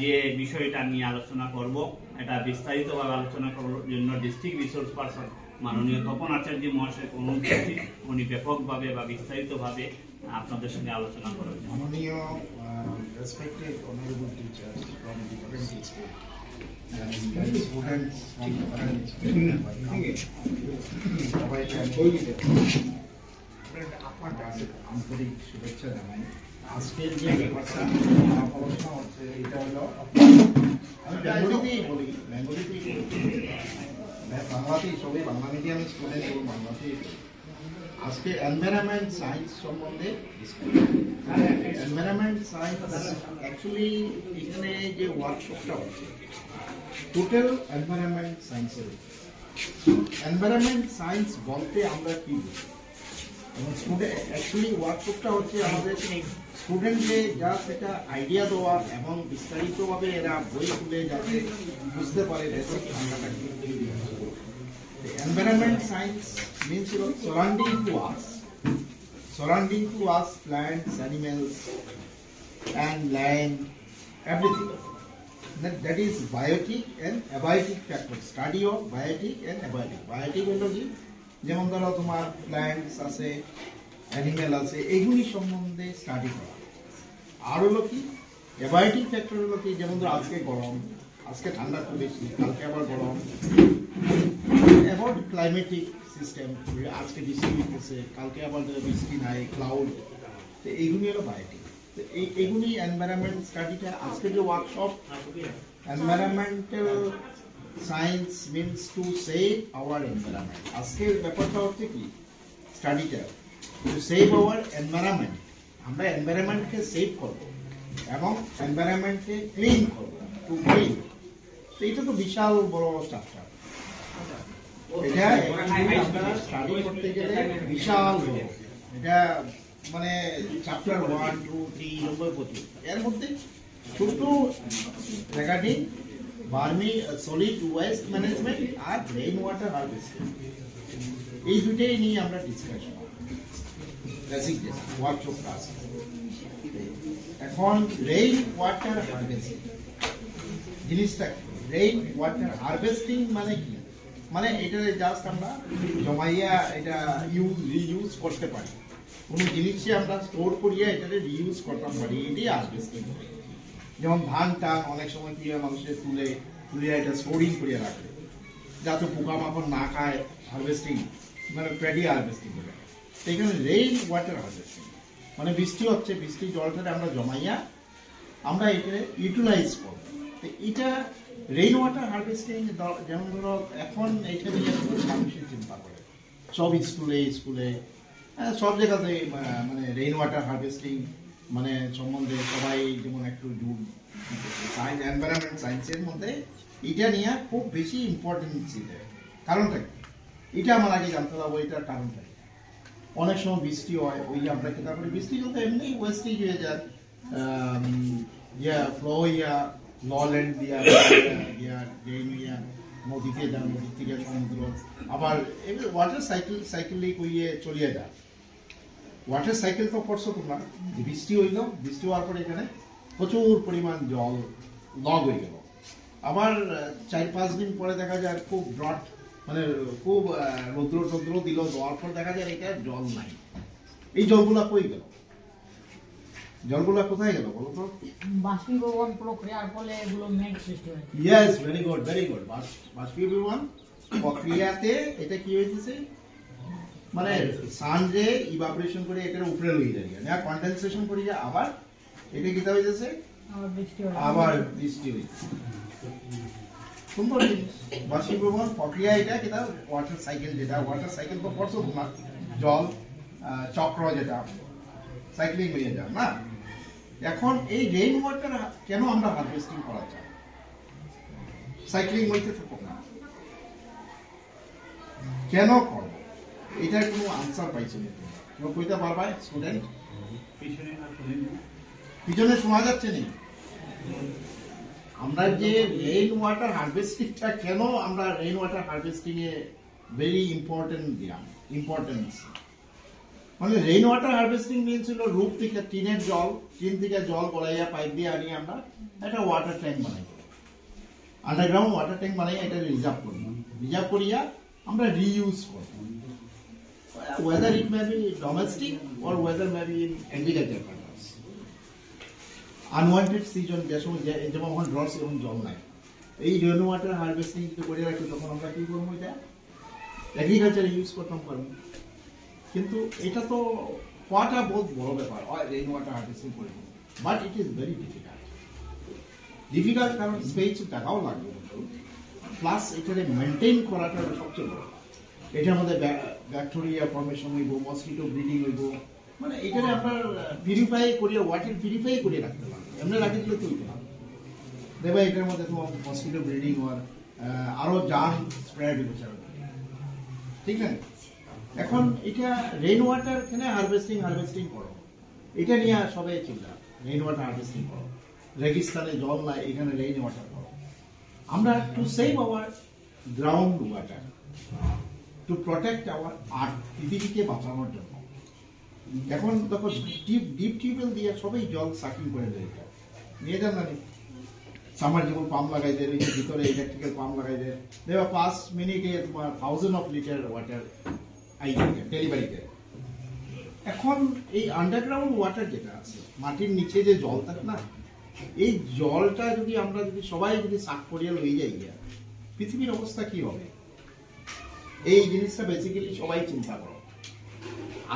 যে বিষয়টা নিয়ে আলোচনা করব, এটা বিস্তারিতভাবে আলোচনা করার জন্য ডিস্ট্রিক্ট রিসোর্স পারসন মাননীয় তপন আচার্য মহাশয় অনুপস্থিত, উনি ব্যাপকভাবে বা বিস্তারিতভাবে আপনাদের সঙ্গে আলোচনা করার জন্য। মাননীয় respected honorable teachers from different schools and students from different schools, সবাইকে আন্তরিক শুভেচ্ছা জানাই। আজকের যে ব্যাপারটা আলোচনা হচ্ছে এটা হলো, আমি বেঙ্গলিতেই বলি, বাংলাতেই সবাই বাংলা মিডিয়াম স্টুডেন্ট এবং বাংলাতেই আজকে এনভায়রনমেন্ট সায়েন্স সম্বন্ধে এনভায়রনমেন্ট সায়েন্স অ্যাকচুয়ালি এখানে যে ওয়ার্কশপটা হচ্ছে টোটাল এনভায়রনমেন্ট সায়েন্সের। এনভায়রনমেন্ট সায়েন্স বলতে আমরা কি বুঝি এবং স্টুডেন্ট অ্যাকচুয়ালি ওয়ার্কশপটা হচ্ছে আমাদের স্টুডেন্টকে জাস্ট একটা আইডিয়া দেওয়া এবং বিস্তারিতভাবে এরা বই খুলে যাতে বুঝতে পারে বেসিক ধারণাটা কি। Environment science means surrounding to us, plants, animals, and land, everything. That is biotic and abiotic factors. Study of biotic and abiotic. Biotic হলো কি, যেমন ধরো তোমার প্ল্যান্টস আছে, অ্যানিমেল আছে, এগুলি সম্বন্ধে স্টাডি করা। আর হলো কি অ্যাবায়োটিক ফ্যাক্টর হলো কি, যেমন ধরো আজকে গরম, আজকে ঠান্ডা খুব বেশি, কালকে আবার গরম, অ্যাবাউট ক্লাইমেটিক সিস্টেম, আজকে বৃষ্টি হইতেছে, কালকে আবার বৃষ্টি নাই, ক্লাউড, তো এইগুলি হলো বায়োটিক। তো এইগুলি এনভায়রনমেন্ট স্টাডিটা আজকের যে workshop, environmental science means to save our environment. আজকের ব্যাপারটা হচ্ছে কি স্টাডিটা টু সেভ আওয়ার এনভায়রনমেন্ট, আমরা এনভায়রনমেন্টকে সেভ করবো এবং এনভায়রনমেন্টকে ক্লিন করবো, টু ক্লিন। তো এটা তো বিশাল বড় স্ট্রাকচার, এটা আমরা স্টাডি করতে গেলে বিশাল বড়, এটা মানে চ্যাপ্টার 1, 2, 3 প্রচুর। এর মধ্যে ছোট্ট রেগার্ডিং সলিড ওয়েস্ট ম্যানেজমেন্ট আর রেইন ওয়াটার হারভেস্টিং, এই দুটোই নিয়ে আমরা ডিসকাশন বেসিক ওয়ার্কশপ ক্লাস। এখন রেইন ওয়াটার হারভেস্টিং জিনিসটা, রেইন ওয়াটার হারভেস্টিং মানে কি, মানে এটা জাস্ট আমরা জমাইয়া এটা রিইউজ করতে পারি, কোনো জিনিসে আমরা স্টোর করিয়া এটাকে রিইউজ করতে পারি, এটাই হারভেস্টিং। যেমন ধান টান অনেক সময় কি হয়, মানুষের তুলে এটা স্টোরিং করিয়া রাখে যাতে পোকামাকড় না খায়, হারভেস্টিং মানে প্যাডি হারভেস্টিং করে। তো এখানে রেইন ওয়াটার হারভেস্টিং মানে বৃষ্টি হচ্ছে, বৃষ্টির জলটাকে আমরা জমাইয়া আমরা এটা ইউটিলাইজ করব। তো এটা রেইন ওয়াটার হারভেস্টিং, যেমন ধরো এখন এটা নিয়ে মানুষের চিন্তা করে সব স্কুলে সব জায়গাতে, মানে রেইন ওয়াটার হারভেস্টিং মানে সম্বন্ধে সবাই যেমন একটু সায়েন্স এনভায়রনমেন্ট সায়েন্সের মধ্যে এটা নিয়ে খুব বেশি ইম্পর্টেন্স দেয়। কারণটা কি, এটা আমার আগে জানতে পারবো, এটার কারণটা অনেক সময় বৃষ্টি হয়, ওই যে আমরা খেতে পারি, বৃষ্টি কিন্তু এমনি ওয়েস্টেজ হয়ে যায়, ফ্লো লল্যান্ড দিয়া ড্রেন হইয়া নদীতে যায়, নদী থেকে সমুদ্র, আবার ওয়াটার সাইকেল কইয়ে চলিয়ে যায়। ওয়াটার সাইকেল তো করছো তোমরা, বৃষ্টি হইল, বৃষ্টি হওয়ার পরে এখানে প্রচুর পরিমাণ জল লগ হয়ে গেল, আবার 4-5 দিন পরে দেখা যায় খুব ড্রট, মানে খুব রৌদ্র দিল, দেওয়ার পর দেখা যায় এটা জল নাই। এই জলগুলা কই গেল, জলগুলা কোথায় গেল বলো তো? বাষ্পীভবন প্রক্রিয়ার ফলে এগুলো মেঘ সৃষ্টি হয়। Yes, very good. বাষ্পীভবন প্রক্রিয়াতে এটা কি হইতেছে, মানে সান রে ইভাপোরেশন করে এটার উপরে লই যায় না, কনডেনসেশন করি যায়, আবার এটা কি হইতেছে, আবার বৃষ্টি হইছে। সুন্দর জিনিস বাষ্পীভবন প্রক্রিয়া, এটা কিনা ওয়াটার সাইকেল, যেটা ওয়াটার সাইকেল তো পড়ছো তোমার, জল চক্র যেটা সাইক্লিং হয়ে যায় না। এখন এই রেইন ওয়াটার কেন আমরা হারভেস্টিং করা চাই, সাইক্লিং হইতে থাকো না, কেন করব, এটার কোনো আনসার পাইছো না, কেউ কইতে পারবা স্টুডেন্ট? পিছনে শোনা যাচ্ছে না। আমরা যে রেইন ওয়াটার হারভেস্টিংটা, কেন আমরা rain water harvesting a very important দিলাম, ইম্পর্টেন্স মানে রেইন ওয়াটার হারভেস্টিং মিনস হলো রূপ থেকে টিনের জল, টিন থেকে জল গড়াইয়া পাইপ দিয়ে আনিয়ে আমরা একটা ওয়াটার ট্যাঙ্ক বানাই, আন্ডারগ্রাউন্ড ওয়াটার ট্যাঙ্ক বানাই, এটা রিজার্ভ করব, রিজার্ভ করিয়া আমরা রিইউজ করব, whether it may be domestic or whether may be in agriculture purpose. Unwanted season যেমন ড্রট সেরকম জল নাই, এই রেইন ওয়াটার হারভেস্টিং যদি করে রাখি তখন আমরা কি করবো, এটা এগ্রিকালচারে ইউজ করতাম পারবো। কিন্তু এটা তো হওয়াটা বহুত বড় ব্যাপার, রেইন ওয়াটার হারভেস্টিং করে, but it is very difficult কারণ স্পেস টাকাও লাগবে, প্লাস এটারে মেনটেন করাটা সবচেয়ে বড়। এটার মধ্যে ব্যাকটেরিয়া ফর্মেশন হইব, মসকিটো ব্রিডিং হইব, মানে এটারে আপনার পিউরিফাই করিয়া ওয়াটার পিউরিফাই করে রাখতে পারবে, এমনি রাখি দিলে চলতে না, দেখবে এটার মধ্যে তোমার মসকিটো ব্রিডিং হওয়ার আরো জার্ম স্প্রেড হইবে, ঠিক না? এখন এটা রেইন ওয়াটার এখানে হারভেস্টিং করো, এটা নিয়ে সবাই চিন্তা, রেইন ওয়াটার হারভেস্টিং করো, রেগিস্তানে জল নাই, এখানে রেইন ওয়াটার করো। আমরা to save our ground water, to protect our earth, পৃথিবীকে বাঁচানোর জন্য এখন দেখো ডিপ টিউবওয়েল দিয়ে সবাই জল সাকিং করে দেয়, নিয়ে যান না, সাবমার্জিবল পাম্প লাগাই দেয়, ভিতরে ইলেকট্রিক্যাল পাম্প লাগাই দেয়, দেখবা 5 মিনিটে তোমার 1000 of লিটার ওয়াটার ডেলিভারি দেয়। এখন এই আন্ডারগ্রাউন্ড ওয়াটার যেটা আছে, মাটির নিচে যে জল থাকে না, এই জলটা যদি আমরা সবাই সাক করিয়া লই যাই, পৃথিবীর অবস্থা কি হবে? এই জিনিসটা বেসিক্যালি সবাই চিন্তা করো।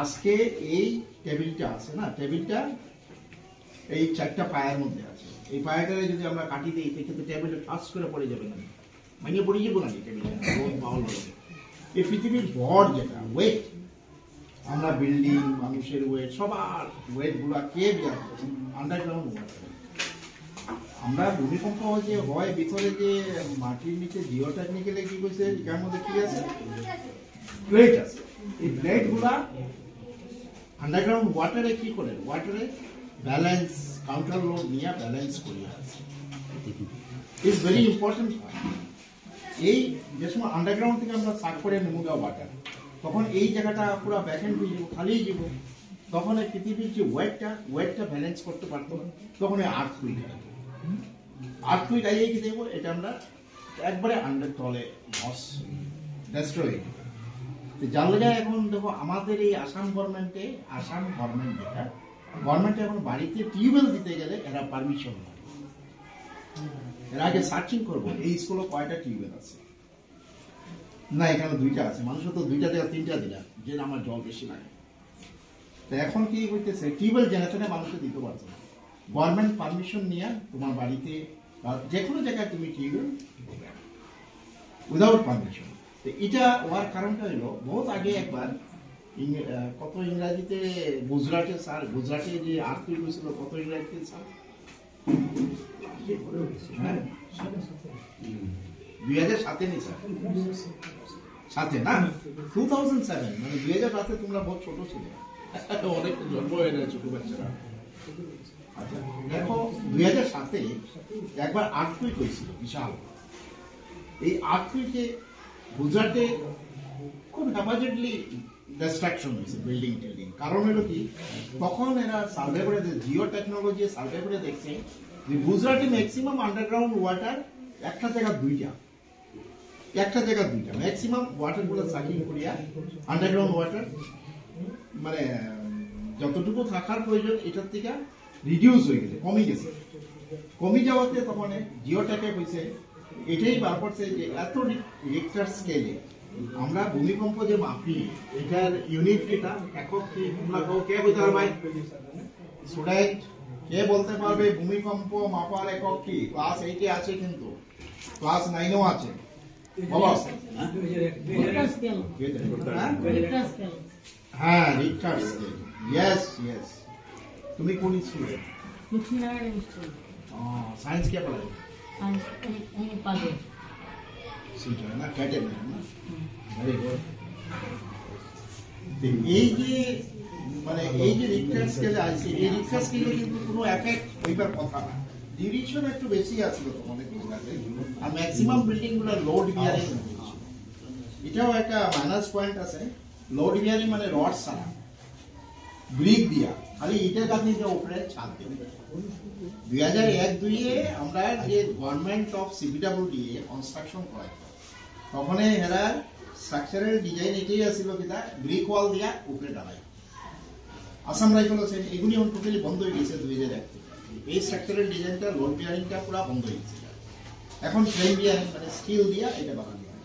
আজকে এই টেবিলটা আছে না, টেবিলটা এই 4টা পায়ের মধ্যে আছে, এই পায়াটারে যদি আমরা কাটি দিই কিন্তু টেবিলে টাচ করে পড়ে যাবে না, ভেঙে পড়ে যাবো নাকি টেবিলটা? এই পৃথিবীর ভর যেটা ওয়েট, আমরা বিল্ডিং, মানুষের ওয়েট, সবার ওয়েট গুলা কে বিয়ার করছে? Underground water. আমরা ভূমিকম্প যে হয় ভিতরে যে মাটির নিচে জিও টেকনিক্যালে কি কইছে, এর মধ্যে কি আছে? প্লেট আছে। এই প্লেট গুলা আন্ডারগ্রাউন্ড ওয়াটারে কি করে? ওয়াটারে ব্যালেন্স, কাউন্টার লোড নিয়ে ব্যালেন্স করিয়া আছে। Is very important. এই যে সময় আন্ডারগ্রাউন্ড থেকে আমরা সাক করে নেমুগা ওয়াটার, তখন এই জায়গাটা পুরো ব্যাকএন্ড হয়ে যাব, খালি যাব, তখন এই পৃথিবীর যে ওয়েটটা ব্যালেন্স করতে পারতো, তখন এই আর্থকুইক আইয়ে কি দেবো, এটা আমরা একবারে আন্ডার তলে ধস ডেস্ট্রয়। যার লেগে এখন দেখো আমাদের এই আসাম গভর্নমেন্টে যেটা গভর্নমেন্টে এখন বাড়িতে টিউবওয়েল দিতে গেলে এরা পারমিশন নেয়। এর আগে সার্চিং করবো এই স্কুলে কয়টা টিউবওয়েল আছে, না এখানে 2টা আছে, মানুষের তো 2টা থেকে 3টা দিলাম যে আমার জল বেশি লাগে। তো এখন কি হইতেছে, টিউবওয়েল জেনারেশনে মানুষকে দিতে পারছে না, গভর্নমেন্ট পারমিশন নিয়ে তোমার বাড়িতে বা যে কোনো জায়গায় তুমি টিউবওয়েল উইদাউট পারমিশন। এটা হওয়ার কারণটা হলো, বহুত আগে একবার কত ইংরাজিতে গুজরাটে যে আর্থকুইক হয়েছিল, কত ইংরাজিতে স্যার 2007 নেই স্যার, 7 না 2007, মানে 2007 তোমরা বহুত ছোট ছিলে, অনেক জন্ম হয়ে যায় ছোট বাচ্চারা। আচ্ছা দেখো 2007 একবার আর্থকুইক হয়েছিল বিশাল। এই আর্থকুইকে গুজরাটে খুব হ্যাপাজেডলি ডিস্ট্রাকশন হয়েছে বিল্ডিং টিল্ডিং। কারণ হলো কি, তখন এরা সার্ভে করে, জিও টেকনোলজি সার্ভে করে দেখছে যে গুজরাটে ম্যাক্সিমাম আন্ডারগ্রাউন্ড ওয়াটার একটা জায়গা 2টা ম্যাক্সিমাম ওয়াটার গুলো সাকিং করিয়া আন্ডারগ্রাউন্ড ওয়াটার মানে যতটুকু থাকার প্রয়োজন এটার থেকে রিডিউস হয়ে গেছে, কমে যাওয়াতে তখন জিওটেকে হয়েছে, এটাই বার করছে যে এত রিক্টার স্কেলে আমরা ভূমিকম্প যে মাপি, এটার ইউনিট এটা একক কি, তোমরা কে বলতে পারবে? স্টুডেন্ট কে বলতে পারবে ভূমিকম্প মাপার একক কি? ক্লাস 8 আছে, কিন্তু ক্লাস 9 আছে। হ্যাঁ রিক্টার স্কেল, यस তুমি কোন স্কুলে? साइंस क्या पढ़ाई? ना कैटेड ना, वेरी गुड। এই যে মানে এই যে রিক্টার স্কেলে আছে, এই রিক্টার স্কেলে কিন্তু কোনো এফেক্ট হইবার কথা না, ডিউরেশন একটু বেশি আছে তোমাদের জায়গাতে, আর ম্যাক্সিমাম বিল্ডিং গুলো লোড বিয়ারিং। এটাও একটা মাইনাস পয়েন্ট আছে, লোড বিয়ারিং মানে রড ছাড়া। ব্রিক দিয়া খালি ইটের গাঁথনি দিয়ে উপরে ছাদ দেব। 2001-2 আমরা যে গভর্নমেন্ট অফ সিপিডব্লিউডি কনস্ট্রাকশন করাইতো তখন এরা স্ট্রাকচারাল ডিজাইন এটাই আসছিল কিনা ব্রিক ওয়াল দিয়া উপরে ডালাই। আসাম রাইফেল আছে এগুলি এখন টোটালি বন্ধ হয়ে গেছে 2001 থেকে। এই স্ট্রাকচারাল ডিজাইনটা লোড বিয়ারিংটা পুরো বন্ধ হয়ে গেছে। এখন ফ্রেম বিয়ারিং মানে স্টিল দিয়া এটা বানানো হয়।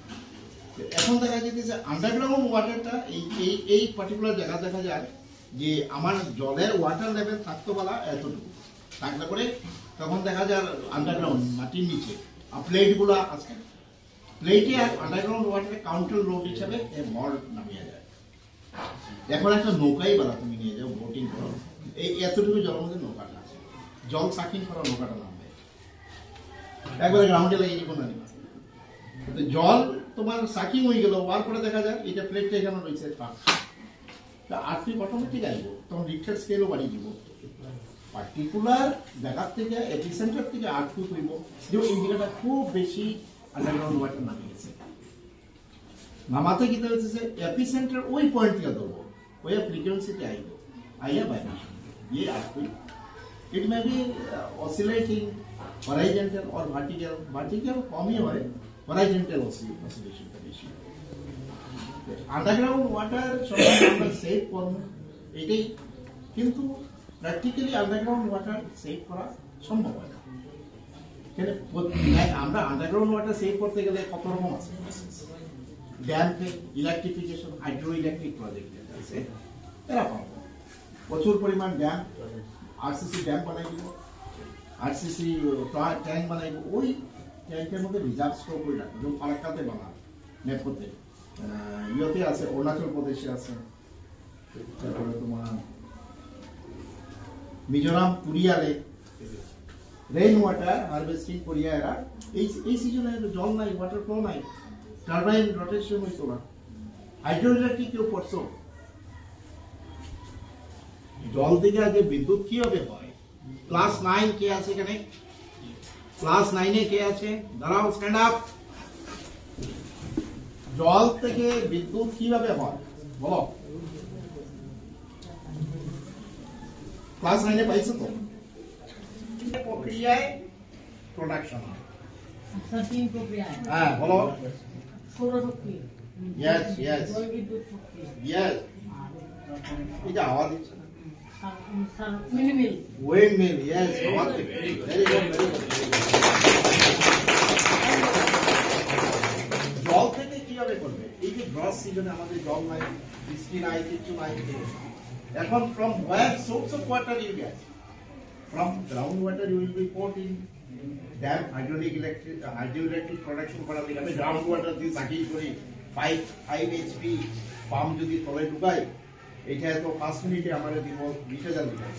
এখন দেখা যাচ্ছে আন্ডারগ্রাউন্ড ওয়াটারটা এই পার্টিকুলার জায়গা দেখা যায় যে আমার জলের ওয়াটার লেভেল থাকতো বলা এতটুকু থাকলে পরে তখন দেখা যায় আন্ডারগ্রাউন্ড মাটির নিচে প্লেট গুলা আছে প্লেটে আর আন্ডারগ্রাউন্ড ওয়াটারে কাউন্টার লোড হিসাবে ভর নামিয়ে যায়। এখন একটা নৌকাই বলা তুমি নিয়ে যাও বোটিং করো এই এতটুকু জলের মধ্যে নৌকাটা আছে জল সাকিং করা নৌকাটা নামবে একবারে গ্রাউন্ডে লাগিয়ে দিব না জল তোমার সাকিং হয়ে গেল ওয়ার করে দেখা যায় এটা প্লেটটা এখানে রয়েছে আর্থি অটোমেটিক আসবো তখন রিক্টার স্কেলও বাড়িয়ে দিব পার্টিকুলার জায়গার থেকে এপিসেন্টার থেকে আর্থি হইব যে এই জায়গাটা খুব বেশি আন্ডারগ্রাউন্ড ওয়াটার নামে গেছে নামাতে কি হচ্ছে এপিসেন্টার ওই পয়েন্ট থেকে ধরবো ওই ফ্রিকোয়েন্সিতে আইব আইয়া ভাইব্রেশন ये आपको इट में भी oscillating horizontal और vertical कम ही है horizontal oscillation का बेশি আন্ডারগ্রাউন্ড ওয়াটার সবাই আমরা সেভ করব এটাই কিন্তু প্র্যাকটিক্যালি আন্ডারগ্রাউন্ড ওয়াটার সেভ করা সম্ভব হয় না কেন আমরা আন্ডারগ্রাউন্ড ওয়াটার সেভ করতে গেলে কত রকম আছে dam electrification hydro electric project আছে এরকম প্রচুর পরিমাণ ড্যাম আরসিসি ড্যাম বানাই দিব আরসিসি ট্যাঙ্ক বানাই দিব ওই ট্যাঙ্কের মধ্যে রিজার্ভ স্টোর করে রাখবো যেমন ফারাক্কাতে বানায় নেপথ্যে ইয়েতে আছে অরুণাচল প্রদেশে আছে তারপরে তোমার মিজোরাম পুরিয়ালে রেইন ওয়াটার হারভেস্টিং করিয়া এরা এই সিজনে জল নাই ওয়াটার ফ্লো নাই টারবাইন রোটেশন হইতো না হাইড্রো ইলেকট্রিক কেউ পড়ছো জল থেকে আগে বিদ্যুৎ কিভাবে হয় ক্লাস 9 কে আছে এখানে ক্লাস 9 এ কে আছে দাঁড়াও স্ট্যান্ড আপ জল থেকে বিদ্যুৎ কিভাবে হয় বলো ক্লাস 9 এ পাইছো তো প্রক্রিয়ায় প্রোডাকশন হয় তিন প্রক্রিয়ায় হ্যাঁ বলো সৌরশক্তি ইয়েস জল বিদ্যুৎ শক্তি ইয়েস এটা আওয়াজ দিচ্ছে মিনিমিল উইন্ড মিল ইয়েস আওয়াজ ভেরি গুড জল থেকে কিভাবে করবে এই যে গ্রস সিজনে আমাদের জল নাই বৃষ্টি নাই কিছু নাই এখন from where source of water you get from ground water you will be port in dam hydroelectric production করার লিগে আমি গ্রাউন্ড ওয়াটার দিয়ে সাকি করি 5 এইচপি পাম্প যদি তলে ঢুকাই এটা তো 5 মিনিটে আমাদের দিব 20,000 লিটার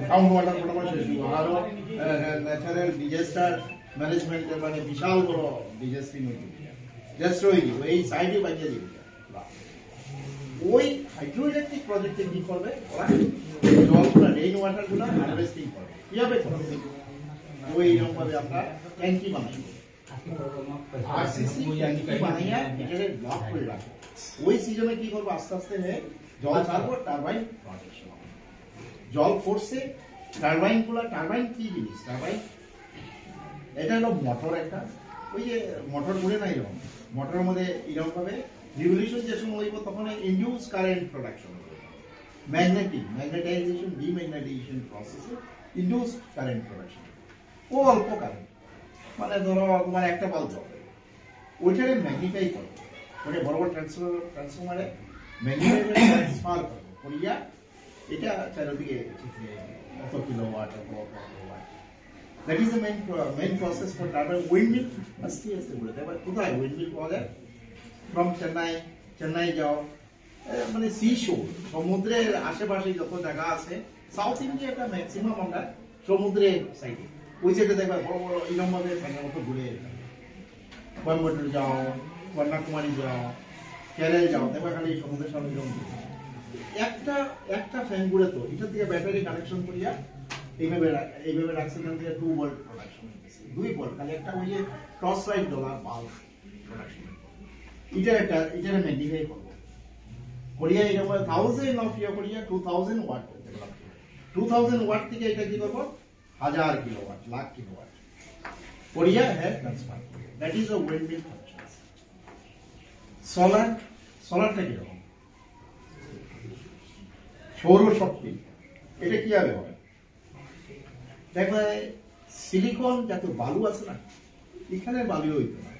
গ্রাউন্ড ওয়াটার মোটামুটি শেষ হইব আরো ন্যাচারাল ডিজাস্টার ম্যানেজমেন্টের মানে বিশাল বড় ডিজাস্টিং হইব জাস্ট ওই এই সাইডে বাজিয়ে দিবে ওই হাইড্রো ইলেকট্রিক প্রজেক্টে কি করবে ওরা জলগুলো রেইন ওয়াটারগুলো হারভেস্টিং করবে কিভাবে করবে ওই এরকম ভাবে আমরা ট্যাঙ্কি বানাই আরসিসি ট্যাঙ্কি বানাইয়া এটাকে ব্লক করে রাখবো ওই সিজনে কি করবো আস্তে আস্তে জল ছাড়বো টারবাইন প্রোটেকশন জল ফোর্সে টারবাইন গুলো টারবাইন কি জিনিস টারবাইন এটা হলো মোটর একটা ওই যে মোটর ঘুরে না এরকম মোটরের মধ্যে এরকম ভাবে রিভলিউশন যে সময় হইব তখন ইনডিউস কারেন্ট প্রোডাকশন হবে ম্যাগনেটাইজেশন ডিম্যাগনেটাইজেশন প্রসেসে ইনডিউস কারেন্ট প্রোডাকশন ও অল্প কারেন্ট মানে ধরো তোমার একটা বাল্ব জ্বলবে ওইটারে ম্যাগনিফাই করবে ওটা বড় বড় ট্রান্সফরমারে ম্যাগনিফাই করে ট্রান্সফার করবে করিয়া এটা চারিদিকে কত kilowatt watt that is the main process for turbine windmill আস্তে আস্তে ঘুরে তারপর কোথায় উইন্ডমিল পাওয়া যায় ফ্রম চেন্নাই যাও মানে সি শোর সমুদ্রের আশেপাশে যত জায়গা আছে সাউথ ইন্ডিয়াটা ম্যাক্সিমাম আমরা সমুদ্রের সাইডে ওই সাইডে দেখবা বড় বড় এরকম ভাবে ফ্যানের মতো ঘুরে কোয়েম্বাটোর যাও কন্যাকুমারী যাও কেরল যাও দেখবা খালি সমুদ্রের সামনে এরকম একটা ফ্যান ঘুরে তো এটা দিয়ে ব্যাটারি কানেকশন করিয়া এইভাবে রাখছে দিয়ে 2 ভোল্ট প্রোডাকশন হচ্ছে 2 ভোল্ট খালি একটা ওই যে cross light dollar bulb production এটা ম্যাগনিফাই করব কোরিয়া এরকম 1000 of yeah Korea 2000 watt 2000 watt থেকে এটা কি করব 1000 kilowatt lakh kilowatt Korea has transfer that is a windmill function সোলারটা কি রকম সৌরশক্তি এটা কি হবে দেখবে সিলিকন যত বালু আছে না এখানে বালু হইতো না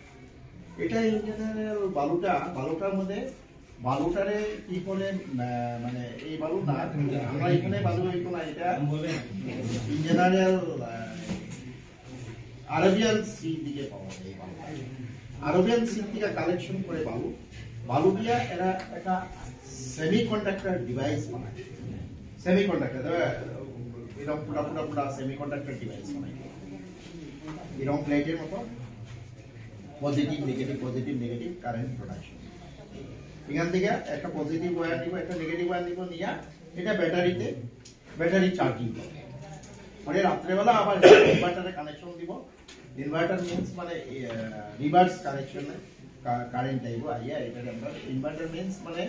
এটা ইঞ্জিনিয়ারের বালুটার মধ্যে বালুটারে কি করে মানে এই বালু না আমরা এখানে বালু হইতো না এটা ইঞ্জিনিয়ারের আরবিয়ান সি দিকে পাওয়া যায় আরবিয়ান সি থেকে কালেকশন করে বালু দিয়া এরা একটা সেমিকন্ডাক্টর ডিভাইস বানায় সেমিকন্ডাক্টর এরকম পুরা সেমিকন্ডাক্টর ডিভাইস বানায় এরকম প্লেটের মতো পজিটিভ নেগেটিভ কারেন্ট প্রোডাকশন এখান থেকে একটা পজিটিভ ওয়্যার নিব একটা নেগেটিভ ওয়্যার নিব নিয়া এটা ব্যাটারি চার্জিং করব পরে রাত্রেবেলা আবার ইনভার্টারে কানেকশন দিব ইনভার্টার মিন্স মানে রিভার্স কানেকশনে কারেন্ট আইব আইয়া এটা আমরা ইনভার্টার মিন্স মানে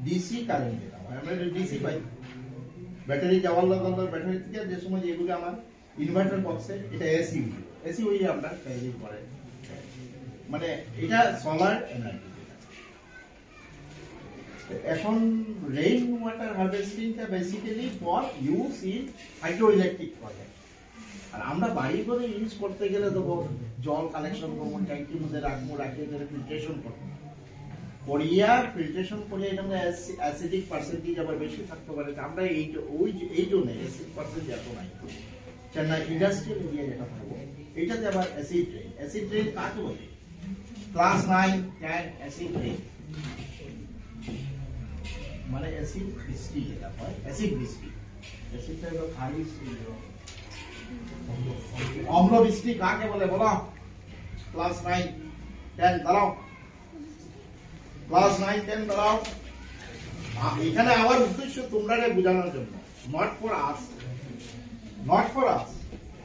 ডিসি কারেন্ট যেটা হয় আমরা ডিসি পাই ব্যাটারি যাওয়ার লগে ব্যাটারি থেকে যে সময় যেগুলো আমার ইনভার্টার বক্সে এটা এসি হইলে আমরা ক্যারি করে মানে এটা সোলার এনার্জি এখন রেইন ওয়াটার হারভেস্টিংটা basically for use in hydro electric project আর আমরা বাড়ি করে ইউজ করতে গেলে তো জল কালেকশন করবো ট্যাঙ্কির মধ্যে রাখিয়ে ফিল্ট্রেশন করবো ফিল্ট্রেশন করে এটা অ্যাসিডিক পার্সেন্টেজ আবার বেশি থাকতে পারে আমরা এই জন্য অ্যাসিড পার্সেন্টেজ এত নাই চেন্নাই ইন্ডাস্ট্রিয়াল এরিয়া যেটা থাকবো এটাতে আবার অ্যাসিড রেইন কাকে বলে ক্লাস 9 10 অ্যাসিড রেইন মানে অ্যাসিড বৃষ্টি যেটা হয় অ্যাসিড বৃষ্টি অ্যাসিডটা হলো খারিজ অম্ল বৃষ্টি কাকে বলে বলো ক্লাস 9 10 দাঁড়াও ক্লাস 9 10 দাঁড়াও এখানে আমার উদ্দেশ্য তোমরাকে বোঝানোর জন্য নট ফর আস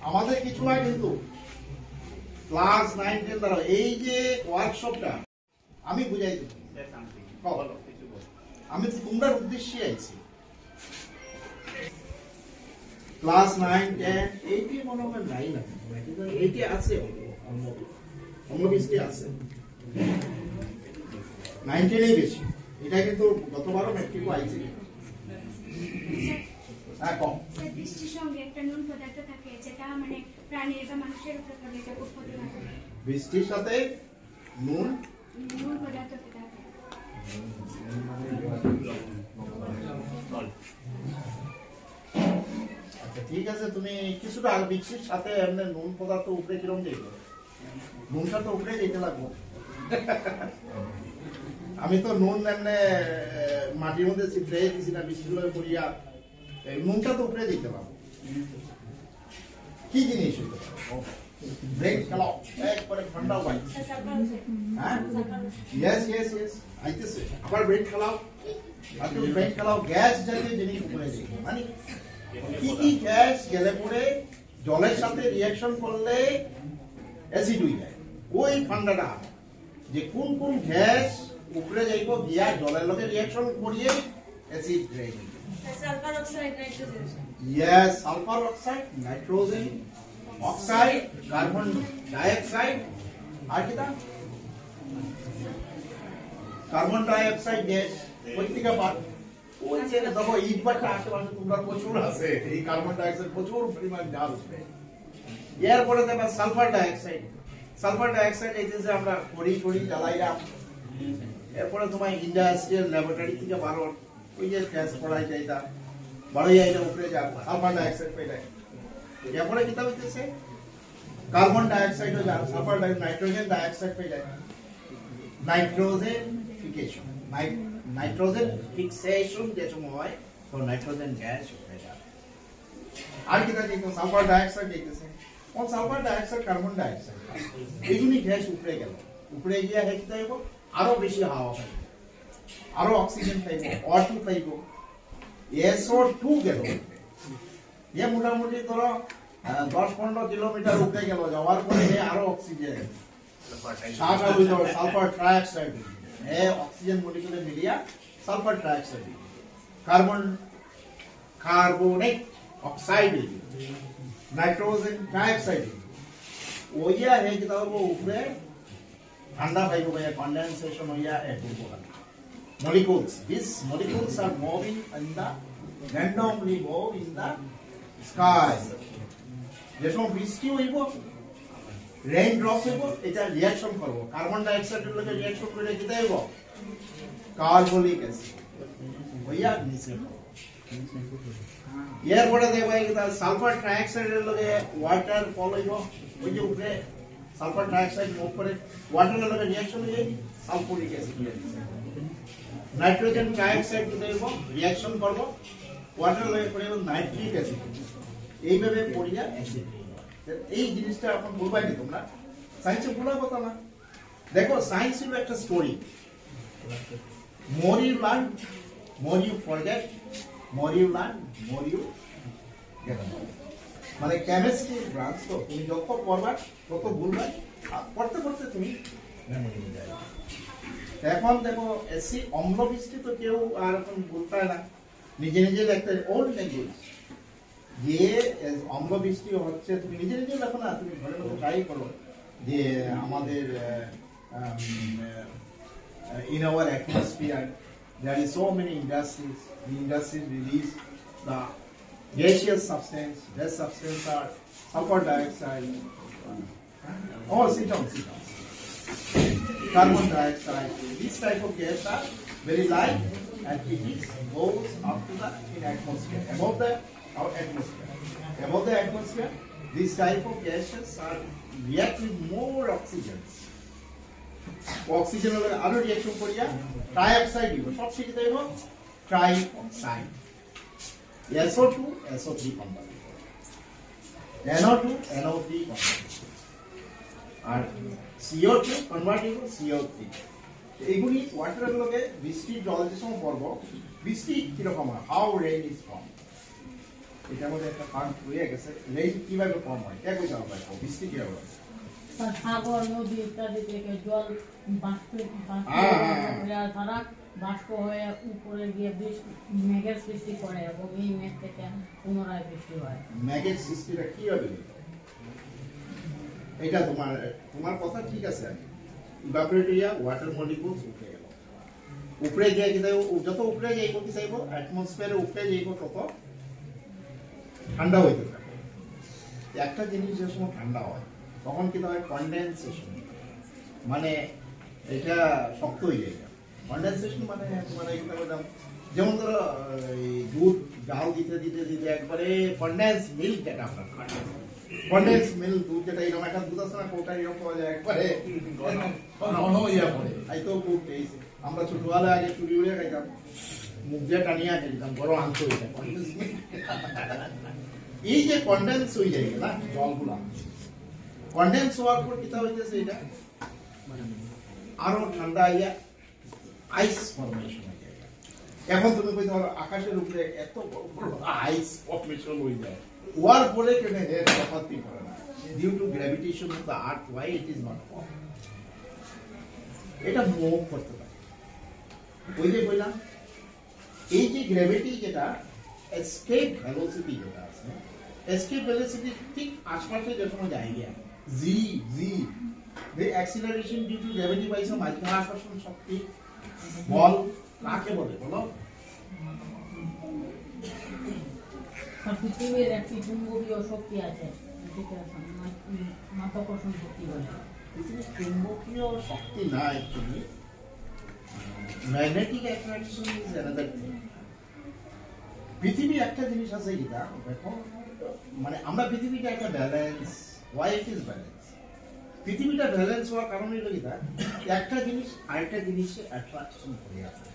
আমাদের কিছু না কিন্তু ক্লাস 9 10 দাঁড়াও এই যে ওয়ার্কশপটা আমি বুঝাই দেব আমি তো তোমরা উদ্দেশ্যে আইছি ক্লাস 9 10 এইটি মনে হয় নাই না এইটি আছে অন্য বৃষ্টি আছে 19 এই বেশি এটা কিন্তু গতবারও ম্যাট্রিকও আইছে হ্যাঁ কম বৃষ্টির সঙ্গে একটা নুন পদার্থ থাকে যেটা মানে প্রাণীর বা মানুষের উপর পড়লে এটা খুব ক্ষতিকর বৃষ্টির সাথে নুন পদার্থ থাকে আচ্ছা ঠিক আছে তুমি কিছুটা আর বৃষ্টির সাথে এমনি নুন পদার্থ উপরে কিরকম যাইবে নুনটা তো উপরে যেতে লাগবো আমি তো নুন এমনি মাটির মধ্যে ছিটে দিছি না বৃষ্টি লয়ে পড়িয়া নুনটা তো উপরে যেতে পারবো কি জিনিস ব্রেক খেলাও একবারে ঠান্ডা হয় হ্যাঁ ইয়েস আইতেছে আবার ব্রেক খেলাও আর তুমি ব্রেক খেলাও গ্যাস জাতীয় জিনিস উপরে যাবে মানে কি গ্যাস গেলে পরে জলের সাথে রিঅ্যাকশন করলে অ্যাসিড হয়ে যায় ওই ঠান্ডাটা যে কোন গ্যাস উপরে যাইব গিয়া জলের লগে রিঅ্যাকশন করিয়ে acid red sulphur oxide nitrogen yes sulphur oxide nitrogen oxide carbon dioxide আর কি তা কার্বন ডাইঅক্সাইড গ্যাস প্রত্যেকটা পার্ট ওই যে দেখো ইট বাটা আশেপাশে তোমরা প্রচুর আছে এই কার্বন ডাইঅক্সাইড প্রচুর পরিমাণ জাল উঠবে এরপরে দেখবা সালফার ডাইঅক্সাইড এই যে আমরা খড়ি জ্বালাইলাম এরপরে তোমার ইন্ডাস্ট্রিয়াল ল্যাবরেটরি থেকে বারো ওই যে গ্যাস পড়াই যাইতা বারোই আইটা উপরে যা সালফার ডাইঅক্সাইড পেয়ে যায় এরপরে কি হইতেছে কার্বন ডাইঅক্সাইডও যা সালফার নাইট্রোজেন ডাইঅক্সাইড পেয়ে যায় নাইট্রোজেন ফিক্সেশন যে সময় হয় তো নাইট্রোজেন গ্যাস হয়ে যায় আর কি থাকে তো সালফার ডাইঅক্সাইড দিতেছে কোন সালফার ডাইঅক্সাইড কার্বন ডাইঅক্সাইড এইগুলি গ্যাস উপরে গিয়া হেঁটে যাইব আরো বেশি হাওয়া পাইব আরো অক্সিজেন পাইব O2 পাইব SO2 গেল এ মোটামুটি ধরো 10-15 কিলোমিটার উপরে গেল যাওয়ার পরে আরো অক্সিজেন সালফার ট্রাইঅক্সাইড অক্সিজেন মলিকুলে মিলিয়া sulphur trioxide carbonate oxide nitrogen trioxide ওইয়া হে কি তারপর উপরে ঠান্ডা পাইব ভাইয়া কন্ডেনসেশন হইয়া এট করব molecules these molecules are moving in the randomly move in the sky যখন বৃষ্টি হইব রেইন ড্রপ হইব এটা রিঅ্যাকশন করব কার্বন ডাই অক্সাইডের লগে রিঅ্যাকশন করে কি দেব কার্বনিক অ্যাসিড হইয়া নিচে এরপরে দেব এটা সালফার ট্রাইঅক্সাইডের লগে ওয়াটার ফল হইব ওই যে উপরে সালফার ট্রাইঅক্সাইড মুভ করে ওয়াটারের লগে রিঅ্যাকশন হইবে সালফুরিক অ্যাসিড নাইট্রোজেন ট্রাইঅক্সাইড দেব রিঅ্যাকশন করব ওয়াটার লগে করে নাইট্রিক অ্যাসিড এইভাবে পড়িয়া অ্যাসিড এই জিনিসটা এখন বলবাই নি তোমরা সায়েন্সে বলা কথা না দেখো সায়েন্স হলো একটা story more you learn more you forget more you learn more you get মানে কেমিস্ট্রি ব্রাঞ্চ তো তুমি যত পড়বা তত ভুলবা পড়তে পড়তে তুমি মেমোরি হয়ে যাবে এখন দেখো এসি অম্ল বৃষ্টি তো কেউ আর এখন বলতে না নিজে নিজে একটা ওল্ড ল্যাঙ্গুয়েজ যে অম্ল বৃষ্টি হচ্ছে তুমি নিজে নিজে লেখো না তুমি ঘরে মধ্যে ট্রাই করো যে আমাদের in our atmosphere there is so many industries the industries release the gaseous substance that substance are sulfur dioxide sit down carbon dioxide this type of gas are very light and it is goes up to the in atmosphere above the atmosphere this type of gases are react with more oxygen oxygen হলে আরো reaction করিয়া trioxide দিব সব শিখে দেব trioxide SO2 SO3 compound NO2 NO3 compound আর CO2 convert হইব CO3 এইগুলি ওয়াটারের লগে বৃষ্টির জল যে সময় পড়ব বৃষ্টি কি রকম হয় হাউ রেইন ইজ ফর্ম এটার মধ্যে একটা পার্ট হয়ে গেছে রেইন কিভাবে ফর্ম হয় কে কইতে হবে বৃষ্টি কিভাবে হয় সাগর নদী ইত্যাদি থেকে জল বাষ্প ধারা বাষ্প হয়ে উপরে গিয়ে মেঘের সৃষ্টি করে এবং এই মেঘ থেকে পুনরায় বৃষ্টি হয় মেঘের সৃষ্টিটা কি হবে এটা তোমার কথা ঠিক আছে ইভাপোরেটরিয়া ওয়াটার মলিকুলস উপরে গেল উপরে গিয়ে কি দেব যত উপরে যাইব কি চাইব অ্যাটমসফিয়ারে উপরে যাইব তত ঠান্ডা হইতে থাকে একটা জিনিস যে সময় ঠান্ডা হয় তখন কি হয় কনডেনসেশন মানে এটা শক্ত হয়ে যায় কনডেনসেশন মানে তোমার এইটা বললাম যেমন ধরো এই দুধ জাল দিতে দিতে দিতে একবারে কনডেন্স মিল্ক যেটা আপনার কনডেন্স মিল্ক দুধ যেটা এরকম একটা দুধ আছে না কোটা এরকম পাওয়া যায় একবারে ঘন হয়ে পড়ে এই তো খুব টেস্ট আমরা ছোটবেলায় আগে চুরি উড়ে খাইতাম মুখ দিয়ে টানিয়ে খেতাম বড় আনতে হয়ে যায় কনডেন্স এই যে কনডেন্স হয়ে যায় না জলগুলা কনডেন্স হওয়ার পর কি হইতেছে এটা আরো ঠান্ডা হইয়া আইস ফর্মেশন হয়ে যায় এখন তুমি কইতে পারো আকাশের উপরে এত বড় আইস ফর্মেশন হয়ে যায় ওয়ার পরে কেন এর তফাৎই করে না due to gravitation of the earth why it is not form এটা মুভ করতে পারে ওই যে কইলাম এই যে গ্র্যাভিটি যেটা এসকেপ ভেলোসিটি যেটা আছে এসকেপ ভেলোসিটি ঠিক আশপাশে যে সময় যায় গিয়া g the acceleration due to gravity by some মাধ্যাকর্ষণ শক্তি বল কাকে বলে বলো পৃথিবীর একটি চুম্বকীয় শক্তি আছে মাধ্যাকর্ষণ শক্তি বলে পৃথিবীর চুম্বকীয় শক্তি না actually magnetic attraction is another thing পৃথিবী একটা জিনিস আছে যেটা দেখো মানে আমরা পৃথিবীটা একটা balance why it is balance পৃথিবীটা ব্যালেন্স হওয়ার কারণ হলো কি একটা জিনিস আরেকটা জিনিসে অ্যাট্রাকশন করে আছে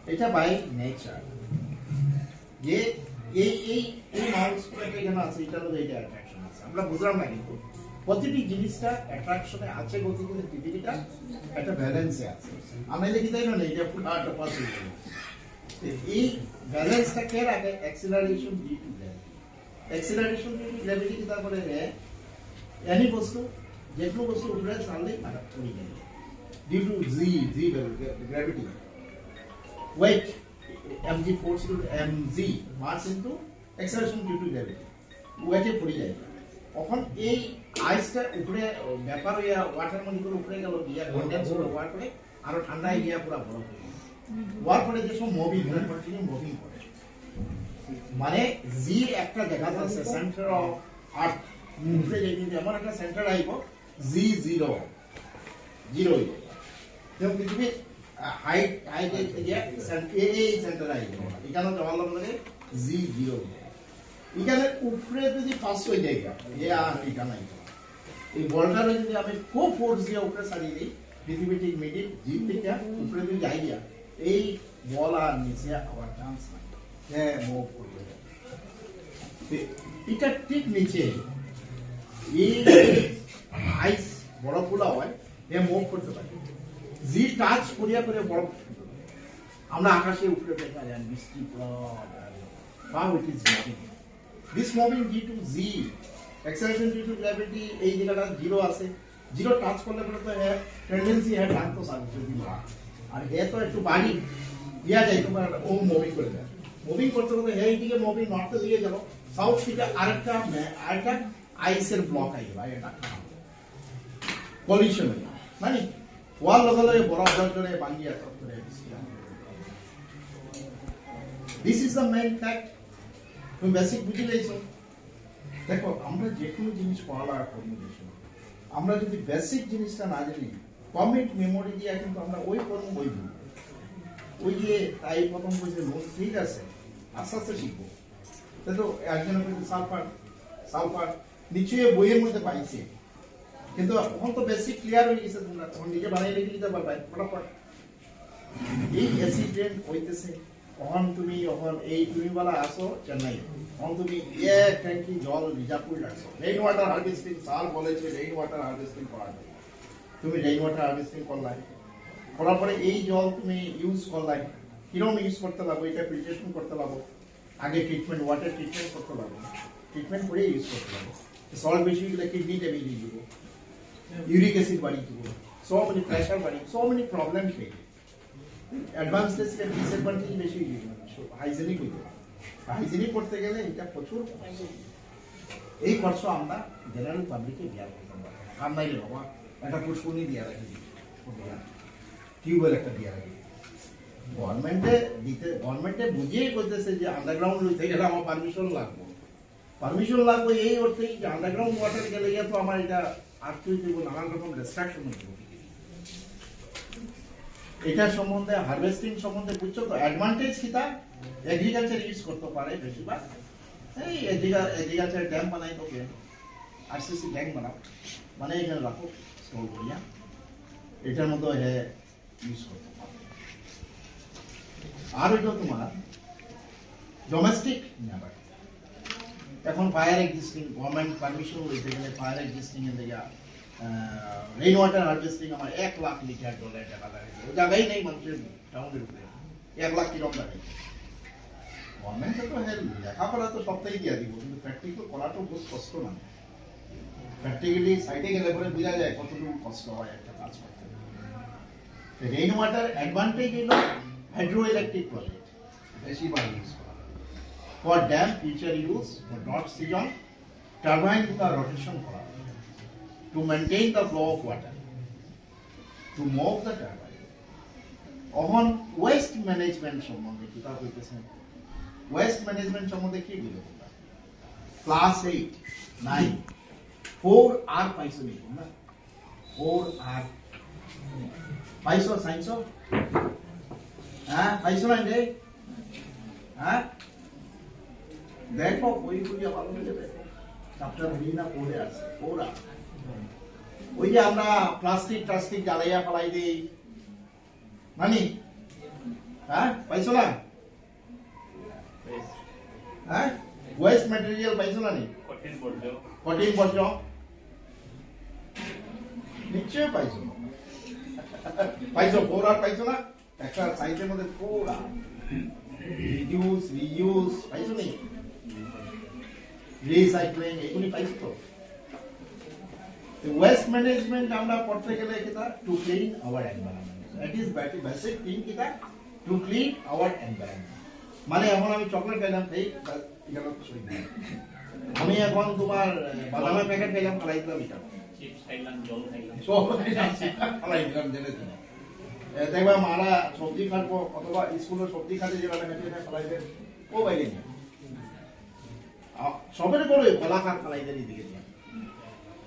এটা বাই নেচার যে এই এই এই মাউসটা এখানে আছে এটা হলো এটা অ্যাট্রাকশন আছে আমরা বুঝলাম না কিন্তু প্রতিটি জিনিসটা অ্যাট্রাকশনে আছে গতি কিন্তু পৃথিবীটা একটা ব্যালেন্সে আছে আমরা লিখি তাই না এটা পুরো একটা পসিবল এই ব্যালেন্সটা কে রাখে অ্যাক্সিলারেশন ডিউ টু एक्सीलरेशन की ग्रेविटी की तरफ है यानी वस्तु जेटलो वस्तु उपरे चालले पड़ी जाए due to g gravity weight mg force into mg mass into acceleration due to gravity ওয়েটে পড়ে যায় তখন এই আইসটা উপরে ব্যাপার হইয়া ওয়াটার মলিকুল উপরে গেল গিয়া কনডেন্স হওয়ার পরে আরো ঠান্ডা হয়ে গিয়া পুরো বরফ হয়ে গেল ওয়ার পরে যে সব মুভিং কন্টিনিউ মুভিং করে মানে জি একটা জায়গা আছে সেন্টার অফ আর্থ উপরে যদি এমন একটা সেন্টার আইব জি জিরো জিরো যেমন পৃথিবী হাইট হাইট গিয়া এই সেন্টার আইব এখানে যাওয়ার লগে জি জিরো এখানে উপরে যদি পাস হয়ে যায় এখানে এই বলটারে যদি আমি খুব ফোর্স দিয়ে উপরে সারিয়ে দিই পৃথিবী ঠিক মিডিল জিপ থেকে উপরে যদি যাই গিয়া এই বল আর নিচে আবার চান্স নাই হ্যাঁ মুভ করবে এটা ঠিক নিচে এই আইস বরফগুলো হয় এ মুভ করতে পারে জি টাচ করিয়া করে বরফ আমরা আকাশে উপরে দেখা যায় বৃষ্টি how it is moving this moving due to z acceleration due to gravity এই জায়গাটা জিরো আছে জিরো টাচ করলে পরে তো টেন্ডেন্সি है ডান তো সাইড যদি না আর এ তো একটু বাড়ি দিয়া যায় তোমার ও মুভিং করে দেয় মুভিং করতে করতে এই দিকে মুভিং নর্থে দিয়ে গেল সাউথ থেকে আরেকটা আইসের ব্লক আইবে ভাই এটা পলিউশন মানে ওয়াল লগে বরফ ধরে ভাঙিয়া করে this is the main fact তুমি বেসিক বুঝে লইছো দেখো আমরা যে কোনো জিনিস পড়ালেখা করব আমরা যদি বেসিক জিনিসটা না জানি কমিট মেমোরি দিয়ে কিন্তু আমরা ওই পড়ব ওই বুঝব ওই যে তাই প্রথম কইছে নোট ঠিক আছে আস্তে আস্তে শিখবো তো একজনের কিন্তু সালফার নিশ্চয়ই বইয়ের মধ্যে পাইছে কিন্তু এখন তো বেসিক ক্লিয়ার হয়ে গেছে তোমরা তখন নিজে বানিয়ে রেখে দিতে পারবে ফটাফট এই অ্যাসিড রেন হইতেছে তখন তুমি যখন এই তুমি বলা আসো চেন্নাই তখন তুমি এক ট্যাঙ্কি জল রিজার্ভ করে রাখছো রেইন ওয়াটার হারভেস্টিং সাল বলেছে রেইন ওয়াটার হারভেস্টিং করার জন্য তুমি রেইন ওয়াটার হারভেস্টিং করলাই করার পরে এই জল তুমি ইউজ করলাই কিরকম ইউজ করতে লাগবে এটা ফিল্ট্রেশন করতে লাগবে আগে ট্রিটমেন্ট ওয়াটার ট্রিটমেন্ট করতে লাগবে ট্রিটমেন্ট করে ইউজ করতে লাগবে সল্ট বেশি গেলে কিডনি ড্যামেজ হয়ে যাবে ইউরিক অ্যাসিড বাড়িয়ে দেবো সো মেনি প্রেশার বাড়ি সো মেনি প্রবলেম থাকে অ্যাডভান্স টেস্ট এর ডিসঅ্যাডভান্টেজ বেশি হাইজেনিক হইতে হাইজেনিক করতে গেলে এটা প্রচুর এই খরচ আমরা জেনারেল পাবলিকে দেওয়া করতে পারবো কাম নাই রে বাবা একটা পুষ্করণী দিয়ে রাখি টিউবওয়েল একটা দিয়ে রাখি গভর্নমেন্টে বুঝিয়েই করতেছে যে আন্ডারগ্রাউন্ড হইতে গেলে আমার পারমিশন লাগবে এই অর্থেই যে আন্ডারগ্রাউন্ড ওয়াটার গেলে তো আমার এটা আর্থিক নানান রকম ডিস্ট্রাকশন হইতে এটার সম্বন্ধে হারভেস্টিং সম্বন্ধে বুঝছো তো অ্যাডভান্টেজ কিটা এগ্রিকালচার ইউজ করতে পারে বেশিরভাগ এই এগ্রিকালচার ড্যাম বানাই তোকে আরসিসি ট্যাঙ্ক বানাও মানে এখানে রাখো স্টোর করিয়া এটার মধ্যে ইউজ করতে পারে আর ওইটা তোমার ডোমেস্টিক নেবার এখন ফায়ার এক্সিস্টিং গভর্নমেন্ট পারমিশন হইতে গেলে ফায়ার এক্সিস্টিং এর দিকে রেইন ওয়াটার হারভেস্টিং আমার 1 লাখ লিটার ডলার টাকা লাগে ও জায়গায় নেই মানুষের টাউনের উপরে 1 লাখ কিরকম লাগে গভর্নমেন্টে তো লেখাপড়া তো সবটাই দিয়া দিব কিন্তু প্র্যাকটিক্যাল করাটা বহুত কষ্ট না প্র্যাকটিক্যালি সাইটে গেলে পরে বোঝা যায় কতটুকু কষ্ট হয় একটা কাজ করতে রেইন ওয়াটার অ্যাডভান্টেজ হলো হাইড্রো ইলেকট্রিক প্রজেক্ট বেশি বার ইউজ করা for dam future use for dot season turbine বা রোটেশন করা to maintain the flow of water, to move the turbine. On waste management সম্বন্ধে কিতাব হইতেছে waste management সম্বন্ধে কি বলবো ক্লাস 8 9 4 আর পাইছো নি না 4 আর পাইছো সায়েন্স হ্যাঁ পাইছো না রে হ্যাঁ দেখো বইগুলি ভালো হয়ে যাবে চ্যাপ্টার বই না পড়ে আছে 4 আর ওই যে আমরা প্লাস্টিক জ্বালাইয়া ফেলাই দিই মানি হ্যাঁ পাইছো না হ্যাঁ ওয়েস্ট ম্যাটেরিয়াল পাইছো না নি কঠিন বর্জ্য নিশ্চয় পাইছো পাইছো 4 আর পাইছো না একটা সাইজের মধ্যে 4 আর রিউজ পাইছো নি রিসাইক্লিং এগুলি পাইছো তো waste management আমরা পড়তে গেলে কিটা to clean our environment that is basic thing কিটা to clean our environment. মানে এখন আমি চকলেট খাইলাম এই এখানে তো সই নাই। আমি এখন তোমার বাদামের প্যাকেট খাইলাম ফেলাই দিলাম এটা চিপস খাইলাম, জল খাইলাম, সব ফেলাই দিলাম জেনে জেনে। দেখবা মারা সবজি কাটবো অথবা স্কুলের সবজি খাতে যেভাবে কাটি এটা ফেলাই দেয় ও বাইরে নিয়ে সবের বড় কলাকার ফেলাই দেয় দিকে নিয়ে।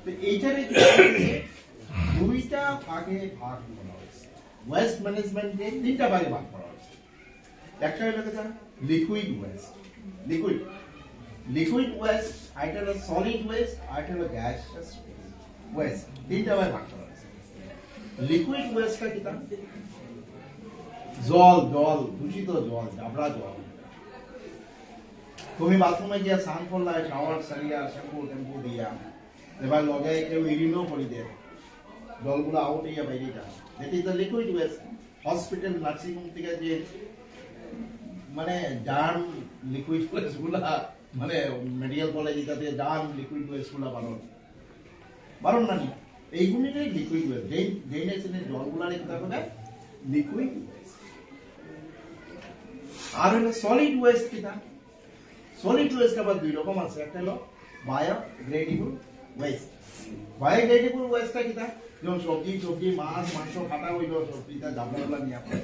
তো এইটারে দুইটা ভাগে ভাগ করা হয়েছে। ওয়েস্ট ম্যানেজমেন্টে তিনটা ভাগে ভাগ করা হয়েছে। একটা হলো যেটা লিকুইড ওয়েস্ট, লিকুইড ওয়েস্ট, আরেকটা হলো সলিড ওয়েস্ট, আরেকটা হলো গ্যাসিয়াস ওয়েস্ট। তিনটা ভাগে ভাগ করা হয়েছে। লিকুইড ওয়েস্টটা কি তা জল জল দূষিত জল, ডাবরা জল। তুমি বাথরুমে গিয়া স্নান করলা, শাওয়ার সারিয়া শ্যাম্পু টেম্পু দিয়া এবার লগে কেউ ইরিনও করে দেয়, জলগুলো আউট হইয়া বাইরে যায়। That is the liquid waste. Hospital nursing home থেকে যে মানে ডার্ম লিকুইড ওয়েস্ট গুলা মানে মেডিকেল কলেজ ইত্যাদি ডার্ম লিকুইড ওয়েস্ট গুলা বারণ না এইগুলির লিকুইড ওয়েস্ট ড্রেনেজ জলগুলার কথা বলে লিকুইড ওয়েস্ট। আর হলো সলিড ওয়েস্ট কিনা, সলিড ওয়েস্ট আবার দুই রকম আছে। একটা হলো বায়োডিগ্রেডেবল ওয়েস্ট। বায়োডিগ্রেডেবল ওয়েস্টটা কিনা যেমন সবজি মাছ মাংস কাটা হইলো সবজিটা জাবড়াগুলা নিয়ে আসে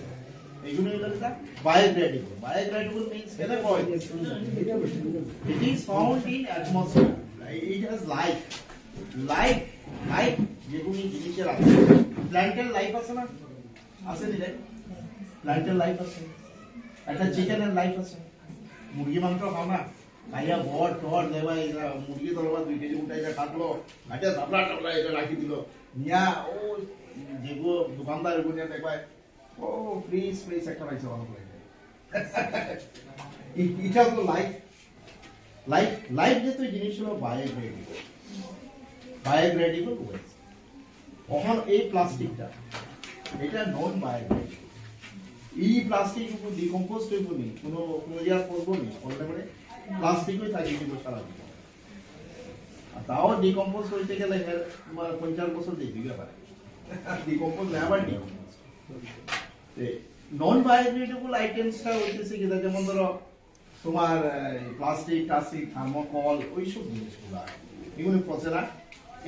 এইগুলো হলো কিনা বায়োডিগ্রেডেবল। বায়োডিগ্রেডেবল মিন্স কেন কয় it is found in atmosphere, it has life. Life যেগুলি জিনিসের আছে, প্ল্যান্টের লাইফ আছে না, আছে নি রে? প্ল্যান্টের লাইফ আছে, একটা চিকেনের লাইফ আছে। মুরগি মাংস খাও না, খাইয়া বর টর দেবা মুরগি তলবা 2 কেজি উঠাই কাটলো, আচ্ছা টাবলা টাবলা এটা রাখি দিল নিয়া ও যেগুলো দোকানদার এগুলো দেখবাই ও প্লিজ একটা পাইছে ভালো করে। এটা হলো লাইফ যেহেতু জিনিস হলো বায়োডিগ্রেডেবল ওয়েস্ট। এখন এই প্লাস্টিকটা এটা নন বায়োডিগ্রেডেবল। এই প্লাস্টিক উপর ডিকম্পোজ হইব নি, কোনো ক্লোজার করবো নি, করলে মানে প্লাস্টিকই থাকি দিব সারা জীবন। আর তাও ডিকম্পোজ হইতে গেলে 50 বছর দিতে পারে ডিকম্পোজ না আবার ডিকম্পোজ। নন বায়োডিগ্রেডেবল আইটেমসটা হইতেছে কি যেমন ধরো তোমার প্লাস্টিক থার্মোকল ওইসব জিনিসগুলো এগুলি পচে না,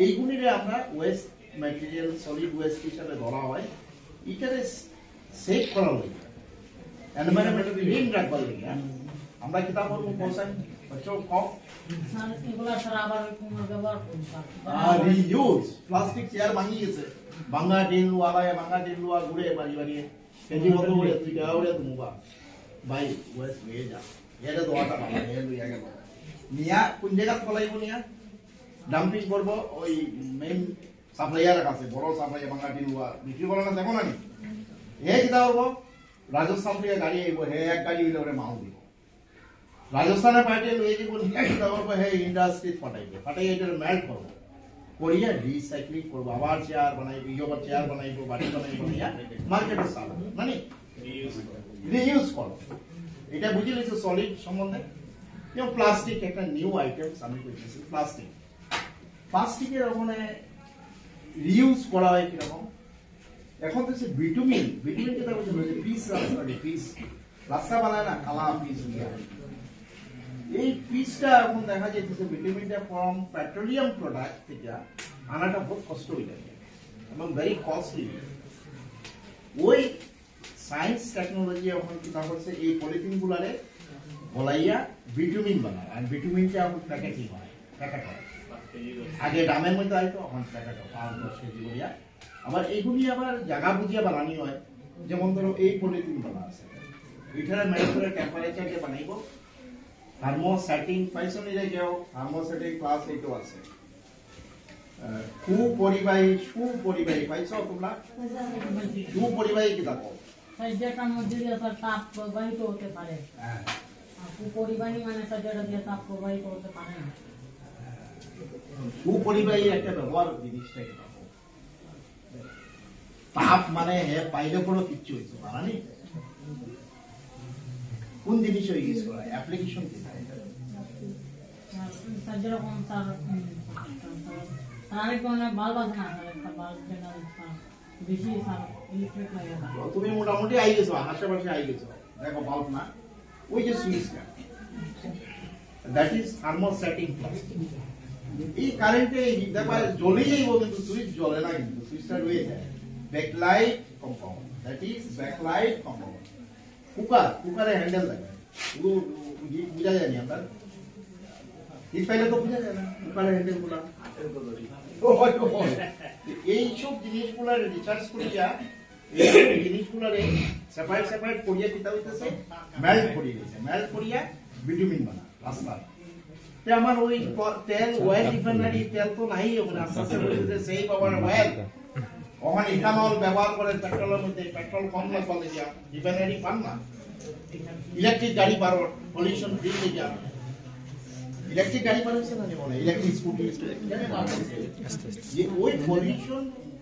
এইগুলিরে আমরা ওয়েস্ট ম্যাটেরিয়াল সলিড ওয়েস্ট হিসাবে ধরা হয়। এটারে সেভ করা লাগে, এনভায়রনমেন্ট ক্লিন রাখবার লাগে। আমরা কিতাব করবো পৌঁছাই বাচ্চা কম এগুলা ছাড়া আবার পুনর্ব্যবহার রিইউজ। প্লাস্টিক চেয়ার ভাঙি গেছে, ভাঙা টিন লুয়া ঘুরে বাড়ি বাড়িয়ে কেজি মতো করে তুই টাকা করে তুমি ভাই ওয়েস্ট নিয়ে যা, এটা দোয়াটা ভালো লইয়া গেল নিয়া কোন জায়গা ফলাইব নিয়া ডাম্পিং করবো ওই মেইন সাপ্লাইয়ার কাছে, বড় সাপ্লাইয়ার ভাঙা টিন লুয়া বিক্রি করে না দেখো না নি হে কিতা করবো রাজস্থান থেকে গাড়ি আইব, হে এক গাড়ি হইলে ওরে মাল দিব, রাজস্থানের পার্টি লইয়ে দিব নিয়ে কিতা করবো হে ইন্ডাস্ট্রি ফাটাই এটা মেল্ট করবো করিয়া রিসাইক্লিং করবো, আবার চেয়ার বানাইবো, ইয়োবার চেয়ার বানাইবো, বাটি বানাইবো নিয়া মার্কেটে সারবো, মানে রিইউজ করবো। এটা বুঝে নিয়েছে সলিড সম্বন্ধে। যেমন প্লাস্টিক একটা নিউ আইটেম আমি করতেছি। প্লাস্টিকের ওখানে রিইউজ করা হয় কিরকম, এখন তো বিটুমিন যেটা বলছে পিস রাস্তা বানায় না কালা পিস দিয়া, এই পিসটা এখন দেখা যাইতেছে বিটুমিনটা ফ্রম পেট্রোলিয়াম প্রোডাক্ট থেকে আনাটা বহুত কষ্ট হয়ে যায় এবং ভেরি কস্টলি। ওই সায়েন্স টেকনোলজি এখন কিতা করছে এই পলিথিন গুলারে গলাইয়া বিটুমিন বানায়, আর বিটুমিনটা এখন প্যাকেটিং হয়, প্যাকেট হয়। আগে ডামের মধ্যে আইতো, এখন প্যাকেট হয় 5-10 কেজি করিয়া। আবার এইগুলি আবার জায়গা বুঝিয়া বানানি হয়। যেমন ধরো এই পলিথিন বানা আছে, এটার ম্যানুফ্যাকচার টেম্পারেচারকে বানাইব থার্মোস্ট্যাটিং পাইছো নিলে কেউ থার্মোস্ট্যাটিং ক্লাস এইটো আছে। সুপরিবাহী পাইছো তোমরা? সুপরিবাহী কি দেখো যেটার মধ্যে দিয়ে তাপ প্রবাহিত হতে পারে। হ্যাঁ, কুপরিবাহী মানে যেটা দিয়ে তাপ প্রবাহিত হতে পারে না। সুপরিবাহী একটা ব্যবহার জিনিসটা কি দেখো, তাপ মানে পাইলে কোনো কিচ্ছু হয়েছে বানানি কোন জিনিস ইউজ করা হয়, অ্যাপ্লিকেশন কি থাকে যেরকম তার আরেক ধরনের বাল্ব আছে না, একটা বাল্ব যেটা বেশি ইলেকট্রিক লাগে না তুমি মোটামুটি আই গেছো, আশেপাশে আই গেছো। দেখো বাল্ব না, ওই যে সুইচটা, দ্যাট ইজ থার্মোস্ট্যাটিক প্লাস। এই কারেন্টে দেখো জ্বলে যাইব, কিন্তু সুইচ জ্বলে না, কিন্তু সুইচটা রয়ে যায়। Backlight compound, that is backlight compound. কুকারে হ্যান্ডেল থাকে, বুঝা যায়নি আমরা, হিট পাইলে তো বুঝা যায় না কুকারের হ্যান্ডেল গুলা। এইসব জিনিসগুলার রিসার্চ করিয়া এই জিনিসগুলারে সেপারেট করিয়া কিতা হইতেছে, মেল্ট করিয়ে দিয়েছে, মেল্ট করিয়া বিটুমিন বানা রাস্তা। আমার ওই তেল অয়েল রিফাইনারি তেল তো নাই, ওখানে আস্তে আস্তে বলতেছে সেই পাওয়ার অয়েল। ওখানে ইথানল ব্যবহার করে পেট্রোলের মধ্যে, পেট্রোল কম লাগবে লেগে রিফাইনারি পান না। ইলেকট্রিক গাড়ি পারো, পলিউশন ফ্রি লেগে ইলেকট্রিক গাড়ি বানাচ্ছে না, বলে ইলেকট্রিক স্কুটি, ওই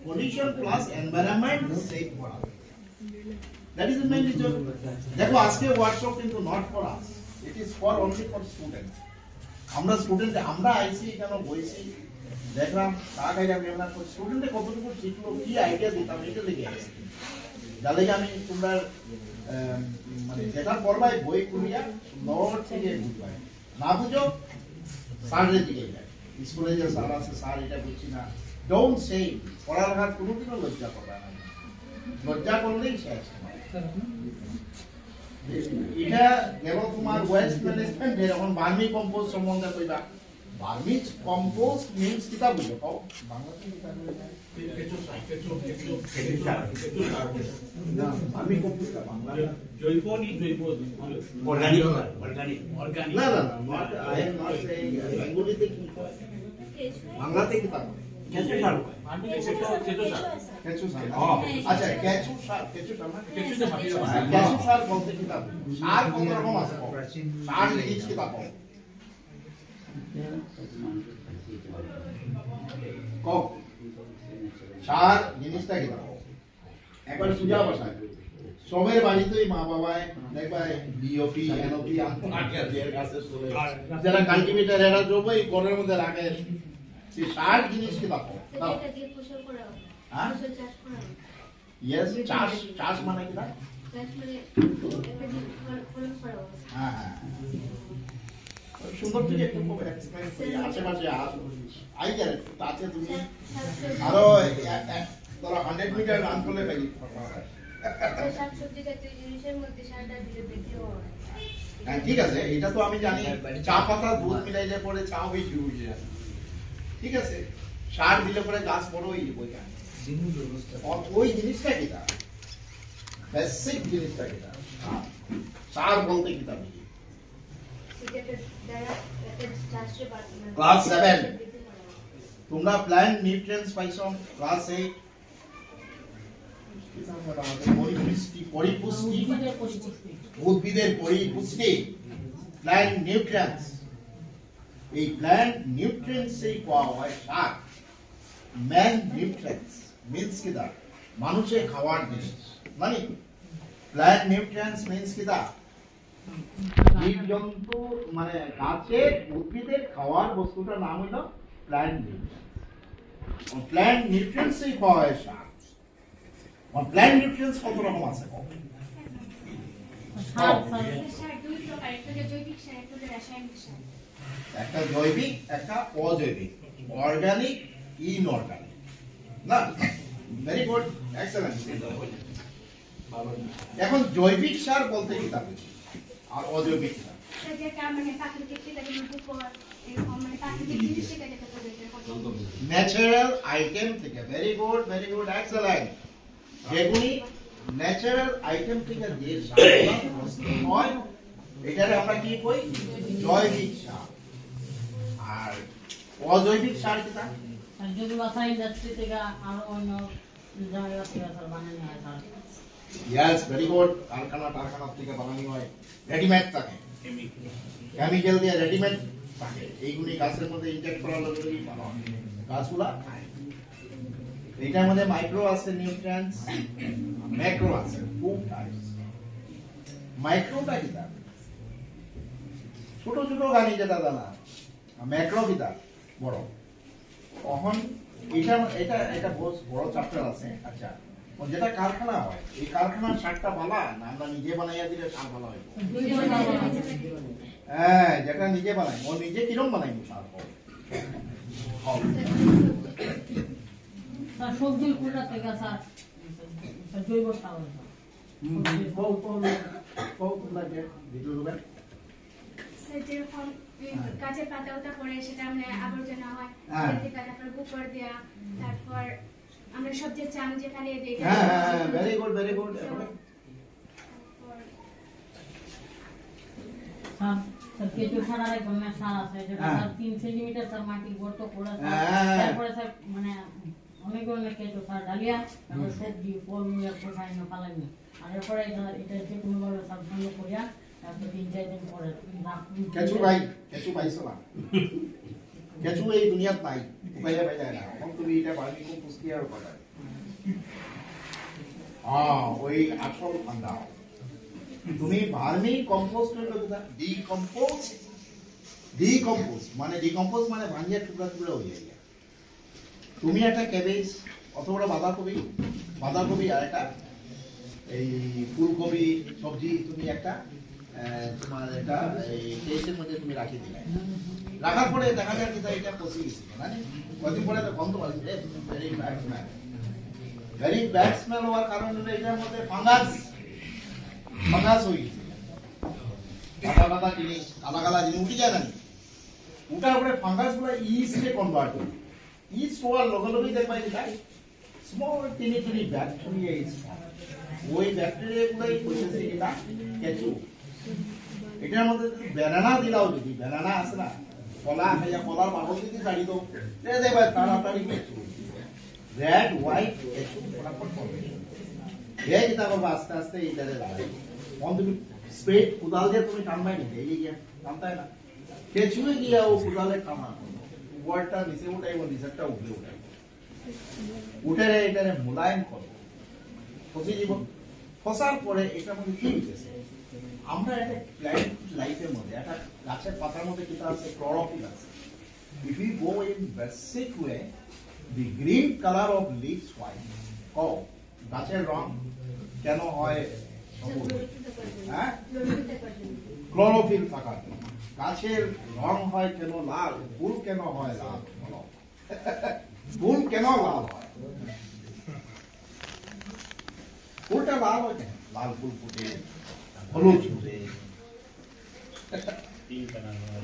পলিউশন প্লাস এনভায়রনমেন্ট সেভ করা, that is the main reason. দেখো আজকে ওয়ার্কশপ কিন্তু not for us, it is for only for student. আমরা স্টুডেন্ট, আমরা আইসি এখানে বইছি, দেখলাম তা খাইলাম, দেখলাম স্টুডেন্টে কতটুকু শিখলো, কি আইডিয়া দিতাম, এটা লেগে আসছে। যার লেগে আমি তোমরা মানে যেটা পড়বাই বই খুলিয়া নোট থেকে বুঝবাই, না বুঝো স্যারের দিকে যায়। স্কুলে যে স্যার আছে, স্যার এটা বুঝছি না, ডোন্ট সে। পড়ার হাত কোনোদিনও লজ্জা করবে না, লজ্জা করলেই শেষ। এটা গেল তোমার ওয়েস্ট ম্যানেজমেন্ট। এখন ভার্মি কম্পোস্ট সম্বন্ধে কইবা। ভার্মি কম্পোস্ট মিন্স কিতা বুঝো কও বাংলাতে? কিতা কইবা? ভার্মি কম্পোস্ট বাংলা জৈব অর্গানিক অর্গানিক না না না, আই এম নট সেইং বেঙ্গলিতে কি কয়, বাংলাতে কিতা কয়? কেঁচো সার কেঁচো সার। আচ্ছা কেঁচো সার, কেঁচো সার না, কেঁচো সার বলতে কিতা বুঝো? সার কত রকম আছে কও? সার জিনিস কিতা কও কও? সার জিনিসটা কিতা কও? একবার সুজা বসায় সবের বাড়িতেই মা বাবায় দেখবা ডিওপি এনওপি এর কাছে চলে, যারা কাল্টিভেটর এরা জবই ঘরের মধ্যে রাখে। সেই সার জিনিস কিতা কও? এটা দিয়ে ফসল করা হয়, হ্যাঁ ফসল চাষ করা হয়। ইয়েস, চাষ, চাষ মানে কিতা? চাষ মানে একটা দিয়ে ফলন করা হয়। হ্যাঁ হ্যাঁ, সুন্দর থেকে একটু এক্সপ্লেইন করি। আশেপাশে আই গেলে তাতে তুমি আরো ধরো 100 মিটার রান করলে পাই। শাকসবজি জাতীয় জিনিসের মধ্যে সারটা দিলে বেশি হয়। হ্যাঁ ঠিক আছে, এটা তো আমি জানি। চা পাতা দুধ মিলাইলে পরে চা বেশি হয়ে যায়, ঠিক আছে। সার দিলে পরে গাছ বড় হয়ে যাবে। ওই জিনিসটা কিটা, বেসিক জিনিসটা কিটা, সার বলতে কিটা বুঝি? ক্লাস 7 তোমরা প্ল্যান্ট নিউট্রিয়েন্টস পাইছো, ক্লাস 8 পরিপুষ্টি, উদ্ভিদের পরিপুষ্টি, প্ল্যান্ট নিউট্রিয়েন্টস। এই প্ল্যান্ট নিউট্রিয়েন্টস এই পাওয়া হয় সার। ম্যান নিউট্রিয়েন্টস মিন্স কিটা, মানুষের খাওয়ার জিনিস, মানে প্ল্যান্ট নিউট্রিয়েন্টস মিন্স কিটা, জীবজন্তু মানে গাছের উদ্ভিদের খাওয়ার বস্তুটার নাম হইল প্ল্যান্ট নিউট্রিয়েন্টস। প্ল্যান্ট নিউট্রিয়েন্টস এই পাওয়া হয় সার। প্ল্যান্ট নিউট্রিয়েন্টস কত রকম আছে? সার দুই প্রকার, একটা জৈবিক সার, একটা রাসায়নিক সার। একটা জৈবিক, একটা অজৈবিক, অর্গানিক, ইনঅর্গানিক। না, ভেরি গুড, এক্সেলেন্ট। এখন জৈবিক সার বলতে কি তা বুঝি, আর অজৈবিক সার যেটা মানে প্রাকৃতিক থেকে উপর এরকম মানে প্রাকৃতিক জিনিস থেকে যেটা তৈরি করে, ন্যাচারাল আইটেম থেকে। Very good, excellent. যেগুলি ন্যাচারাল আইটেম থেকে যে সারগুলো প্রস্তুত হয় এটারে আমরা কি কই? জৈবিক সার। আর অজৈবিক সার কিটা? যেগুলো আছে ইন্ডাস্ট্রি থেকে আরো অন্য জায়গা থেকে স্যার বানানো হয় স্যার। Yes, very good. কারখানা থেকে বানানো হয়, রেডিমেড থাকে, কেমিক্যাল দিয়ে রেডিমেড থাকে। এইগুলি গাছের মধ্যে ইনজেক্ট করার লগে লগে বানানো হয়, গাছগুলা খায়। এটার মধ্যে মাইক্রো আছে নিউট্রিয়েন্টস, ম্যাক্রো আছে, খুব টাইপস। মাইক্রোটা কিটা? ছোট ছোট গানি যেটা জানা। ম্যাক্রো কিটা? বড়। তখন এটা এটা এটা বড় চ্যাপ্টার আছে। আচ্ছা যেটা কারখানা হয়, এই কারখানার সারটা ভালো না আমরা নিজে বানাইয়া দিলে সার ভালো হয়? হ্যাঁ, যেটা নিজে বানাই, ও নিজে কিরম বানাই সার পাবো? স্যার সবজির কুড়া থেকে স্যার জৈব সার স্যার যেরকম গাছের পাতা ওটা পড়ে সেটা আমরা আবর্জনা হয় হ্যাঁ। সেটা থেকে তারপর গোবর দেওয়া, তারপর আমরা সবজির চাং যে ফালিয়ে দিই হ্যাঁ হ্যাঁ, very good very good. Sir কেঁচো সার এক ধরনের সার আছে যেটা হ্যাঁ। স্যার 3 সেন্টিমিটার স্যার মাটি গর্ত করে স্যার হ্যাঁ। তারপরে স্যার মানে অনেক ধরনের কেঁচো সার ডালিয়া তারপর সবজি ফল মূল কোথায় না ফালাইনি আর এরপরে এটা যে কোনোভাবে স্যার বন্ধ করিয়া তারপর 3-4 দিন পরে কেঁচু পাইছো না? কেঁচু এই দুনিয়াত নাই, উপায়ে পাই যায় না। এখন তুমি এটা বাড়ি খুব পুষ্টি আর কথা ওই আসল ফান্ডা তুমি ভার্মি কম্পোস্ট ডিকম্পোজ মানে ভাঙিয়ে টুকরা টুকরা হয়ে যায়। তুমি একটা ক্যাবেজ অথবা বাঁধাকপি আর একটা এই ফুলকপি সবজি তুমি একটা তোমার এটা এই কেসের মধ্যে তুমি রাখি দিলে, রাখার পরে দেখা যায় কি এটা পচে গেছে, মানে কদিন পরে তো গন্ধ আসবে, ভেরি ব্যাড স্মেল হওয়ার কারণ হলো এটার মধ্যে ফাঙ্গাস হয়ে গেছে, কাদা জিনিস কালা জিনিস উঠে যায় না, উঠার পরে ফাঙ্গাস গুলো ইস্টে কনভার্ট হয়, ইস্ট হওয়ার লগে লগে দেখবা এটা স্মল টিনি ব্যাকটেরিয়া ইজ ওই ব্যাকটেরিয়া গুলাই করতেছে এটা কেঁচু। এটার মধ্যে যদি ব্যানানা দিলাও, যদি ব্যানানা আছে না কলা খাইয়া কলার বাকল যদি ছাড়ি দাও দেখবা তাড়াতাড়ি কেঁচু রেড হোয়াইট কেঁচু ফটাফট করবে। যেটা করবা আস্তে আস্তে এইটারে লাগাই তুমি স্প্রে কুদাল দিয়ে তুমি টানবাই না, এই গিয়া টানতাই না, কেঁচুয়ে গিয়া ও কুদালে টানা ওয়ার্ডটা নিচে উঠাইব, নিচেরটা উঠে উঠে এটারে মোলায়েম করবো, ফসে যাব। ফসার পরে এটার মধ্যে কি হইতেছে, আমরা একটা প্ল্যান্ট লাইফের মধ্যে একটা গাছের পাতার মধ্যে যেটা আছে ক্লোরোফিল আছে। If you go in basic way the green colour of leaves white, গাছের রং কেন হয় সবুজ? হ্যাঁ, ক্লোরোফিল থাকার জন্য। গাছের রং হয় কেন লাল, ফুল কেন হয় লাল? ফুল কেন লাল হয়? ফুলটা লাল হয় কেন? লাল ফুল ফুটে, হলুদ ফুটে,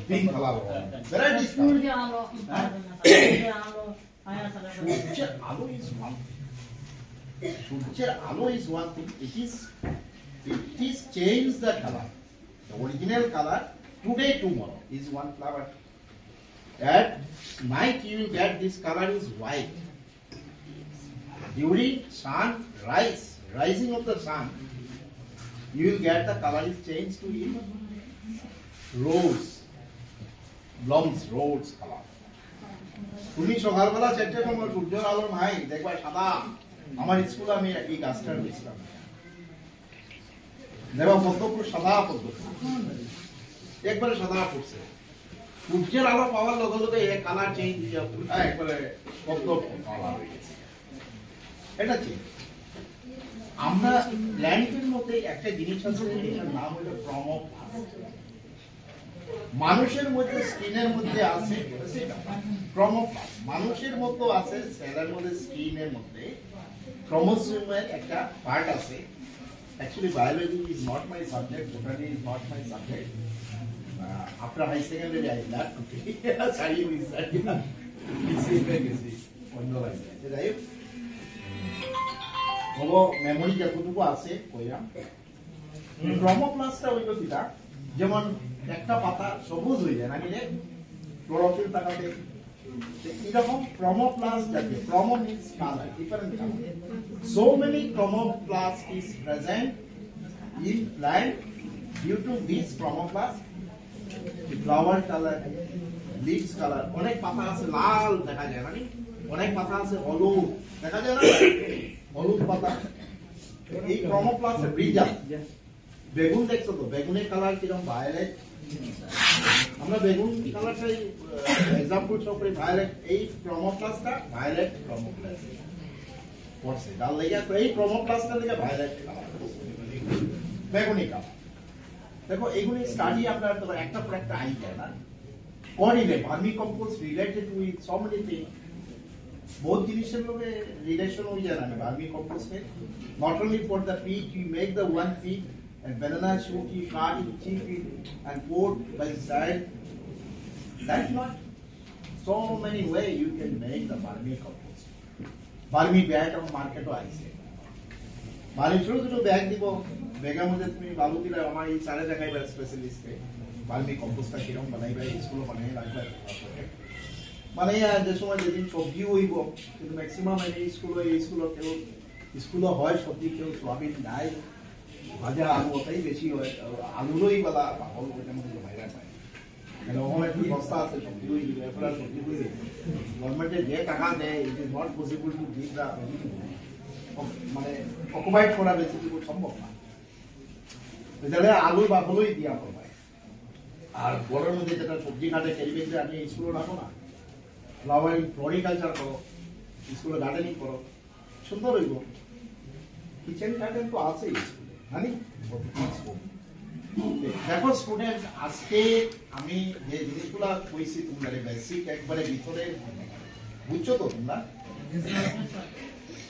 পিঙ্ক কালার হয়, ভ্যারাইটিস কালার। সূর্যের আলো সূর্যের আলো আয়া সারা সূর্যের আলো is one thing. সূর্যের আলো is one thing. It is change the color. The original color today tomorrow is one flower. At night you will get this color is white. During rising of the sun, you will get the color is changed to rose color. তুমি সকালবেলা 4টার সময় সূর্যের আলো নাই দেখবা সাদা। আমার স্কুলে আমি এই গাছটা রয়েছিলাম, দেখবা পদ্মপুর সাদা পদ্ম একবারে সাদা পড়ছে, সূর্যের আলো পাওয়ার লগে লগে এই কালার চেঞ্জ হয়ে যাবে, একবারে পদ্ম কালার হয়ে গেছে। এটা ঠিক আমরা প্ল্যান্টের মধ্যে একটা জিনিস আছে, এটার নাম হলো ক্রোমোপ্লাস্ট। মানুষের মধ্যে স্কিনের মধ্যে আছে ক্রোমোপ্লাস্ট, মানুষের মধ্যে আছে সেলের মধ্যে, স্কিনের মধ্যে ক্রোমোসোমের একটা পার্ট আছে। Actually biology is not my subject, botany is not my subject. After higher secondary I learn সারি অন্য লাগে, যাই হোক হলো মেমোরি যতটুকু আছে কইলাম। ক্রোমোপ্লাস্টটা হইল কিটা, যেমন একটা পাতা সবুজ হয়ে যায় না কি ক্লোরোফিল থাকাতে, এরকম ক্রোমোপ্লাস্ট জাতীয়, chromo means colour, different colour. So many chromoplast is present in plant. Due to this chromoplast flower colour, leaves colour, অনেক পাতা আছে লাল দেখা যায় না, অনেক পাতা আছে হলুদ দেখা যায় না, হলুদ পাতা। এই ক্রোমোপ্লাস্ট ব্রিঞ্জাল, বেগুন দেখছো তো, বেগুনের কালার কিরকম ভায়োলেট, আমরা বেগুন কালারটাই এক্সাম্পল সব করি ভায়োলেট। এই ক্রোমোপ্লাস্টটা ভায়োলেট ক্রোমোপ্লাস্ট। পড়ছে ডাল লেগে এই ক্রোমোপ্লাস্টটা লেগে ভাইরাস বেগুনি কালার। দেখো এইগুলি স্টাডি আপনার তো একটা পর একটা আইডিয়া না coordinate vermicompost related with so many thing বহুত জিনিসের লগে রিলেশন হয়ে যায় না ভার্মি কম্পোস্টে not only for the pick you make the one pick and banana shoot you cut it chip it and pour by the side. That's not so many way you can make the vermi compost. Vermi bag of market আইছে মানে ছোট ছোট bag দিব ব্যাগের মধ্যে তুমি বালু দিলে আমার এই সারে দেখাইবা স্পেশালিস্টে ভার্মি কম্পোস্টটা কিরকম বানাইবা স্কুল বানাই রাখবা মানে যে সময় যেদিন সবজি হইব কিন্তু ম্যাক্সিমাম এই স্কুল কেউ স্কুল হয় সবজি কেউ সোয়াবিন নাই ভাজা আলু ওটাই বেশি হয় আলুরই বেলা পাগল ওইটার মধ্যে ভাইরা পায় মানে ওখানে একটু সস্তা আছে সবজি হয়ে যাবে এরপরে সবজি হয়ে যাবে গভর্নমেন্টে যে টাকা দেয় ইট is not possible to give the মানে অকুপাইড করা বেসিক্যালি সম্ভব না তাহলে আলু বা হলোই দিয়া করবে আর বড়ের মধ্যে যেটা সবজি কাটে ক্যারিবেজে আপনি স্কুলে রাখো না ফ্লোরিকালচার করো স্কুলে গার্ডেনিং করো সুন্দর হইব কিচেন গার্ডেন তো আছেই স্কুলে দেখো স্টুডেন্ট আজকে আমি যে জিনিসগুলা কইছি তোমরা বেসিক একবারে ভিতরে বুঝছো তো তোমরা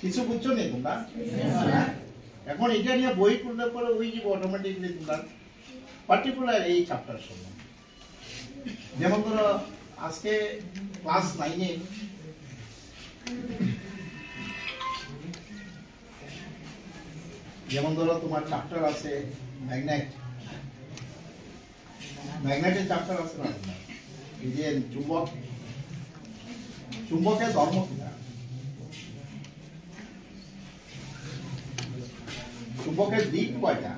কিছু বুঝছো নি তোমরা এখন এটা নিয়ে বই পড়লে পরে ওই যে অটোমেটিকলি তোমরা পার্টিকুলার এই চ্যাপ্টার শুনো যেমন ধরো আজকে ক্লাস 9 এ যেমন ধরো তোমার চ্যাপ্টার আছে ম্যাগনেটের চ্যাপ্টার আছে না এই যে চুম্বকের ধর্ম কিনা চুম্বকের দিক কয়টা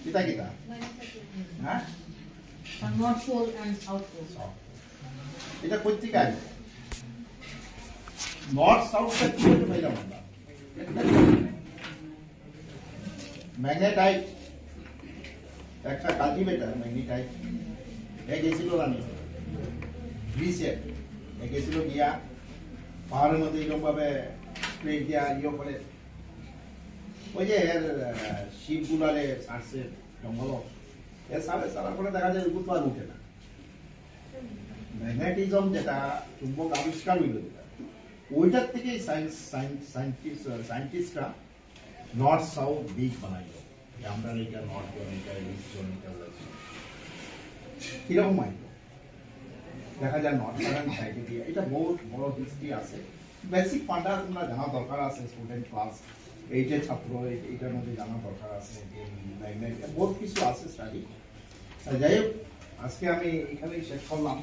কিতা কিতা হ্যাঁ north pole and south pole এটা পত্রিকা নর্থ সাউথ কি পাইলাম আমরা ম্যাগনেটাইট একটা কাল্টিভেটর ম্যাগনেটাইট গেছিল রানি গ্রিসেট গেছিল গিয়া পাহাড়ের মধ্যে এরকম ভাবে প্লেট দিয়া ইয়ে করে ওই যে শিবগুলারে ছাড়ছে জঙ্গল এর সারা করে দেখা যায় উপর তো আর উঠে না ম্যাগনেটিজম যেটা চুম্বক আবিষ্কার হইল ওইটার থেকে সায়েন্টিস্টরা নর্থ সাউথ দিক বানাইল আমরা এটা নর্থ জোন এটা ইস্ট জোন এটা কিরকম আইল দেখা যায় নর্থ সাউথার্ন সাইডে দিয়ে এটা বহুত বড় হিস্ট্রি আছে বেসিক ফান্ডা তোমরা জানা দরকার আছে স্টুডেন্ট ক্লাস 8 এর ছাত্র এটার মধ্যে জানা দরকার আছে যে ম্যাগনেট বহুত কিছু আছে স্টাডি যাই হোক আজকে আমি এখানেই শেষ করলাম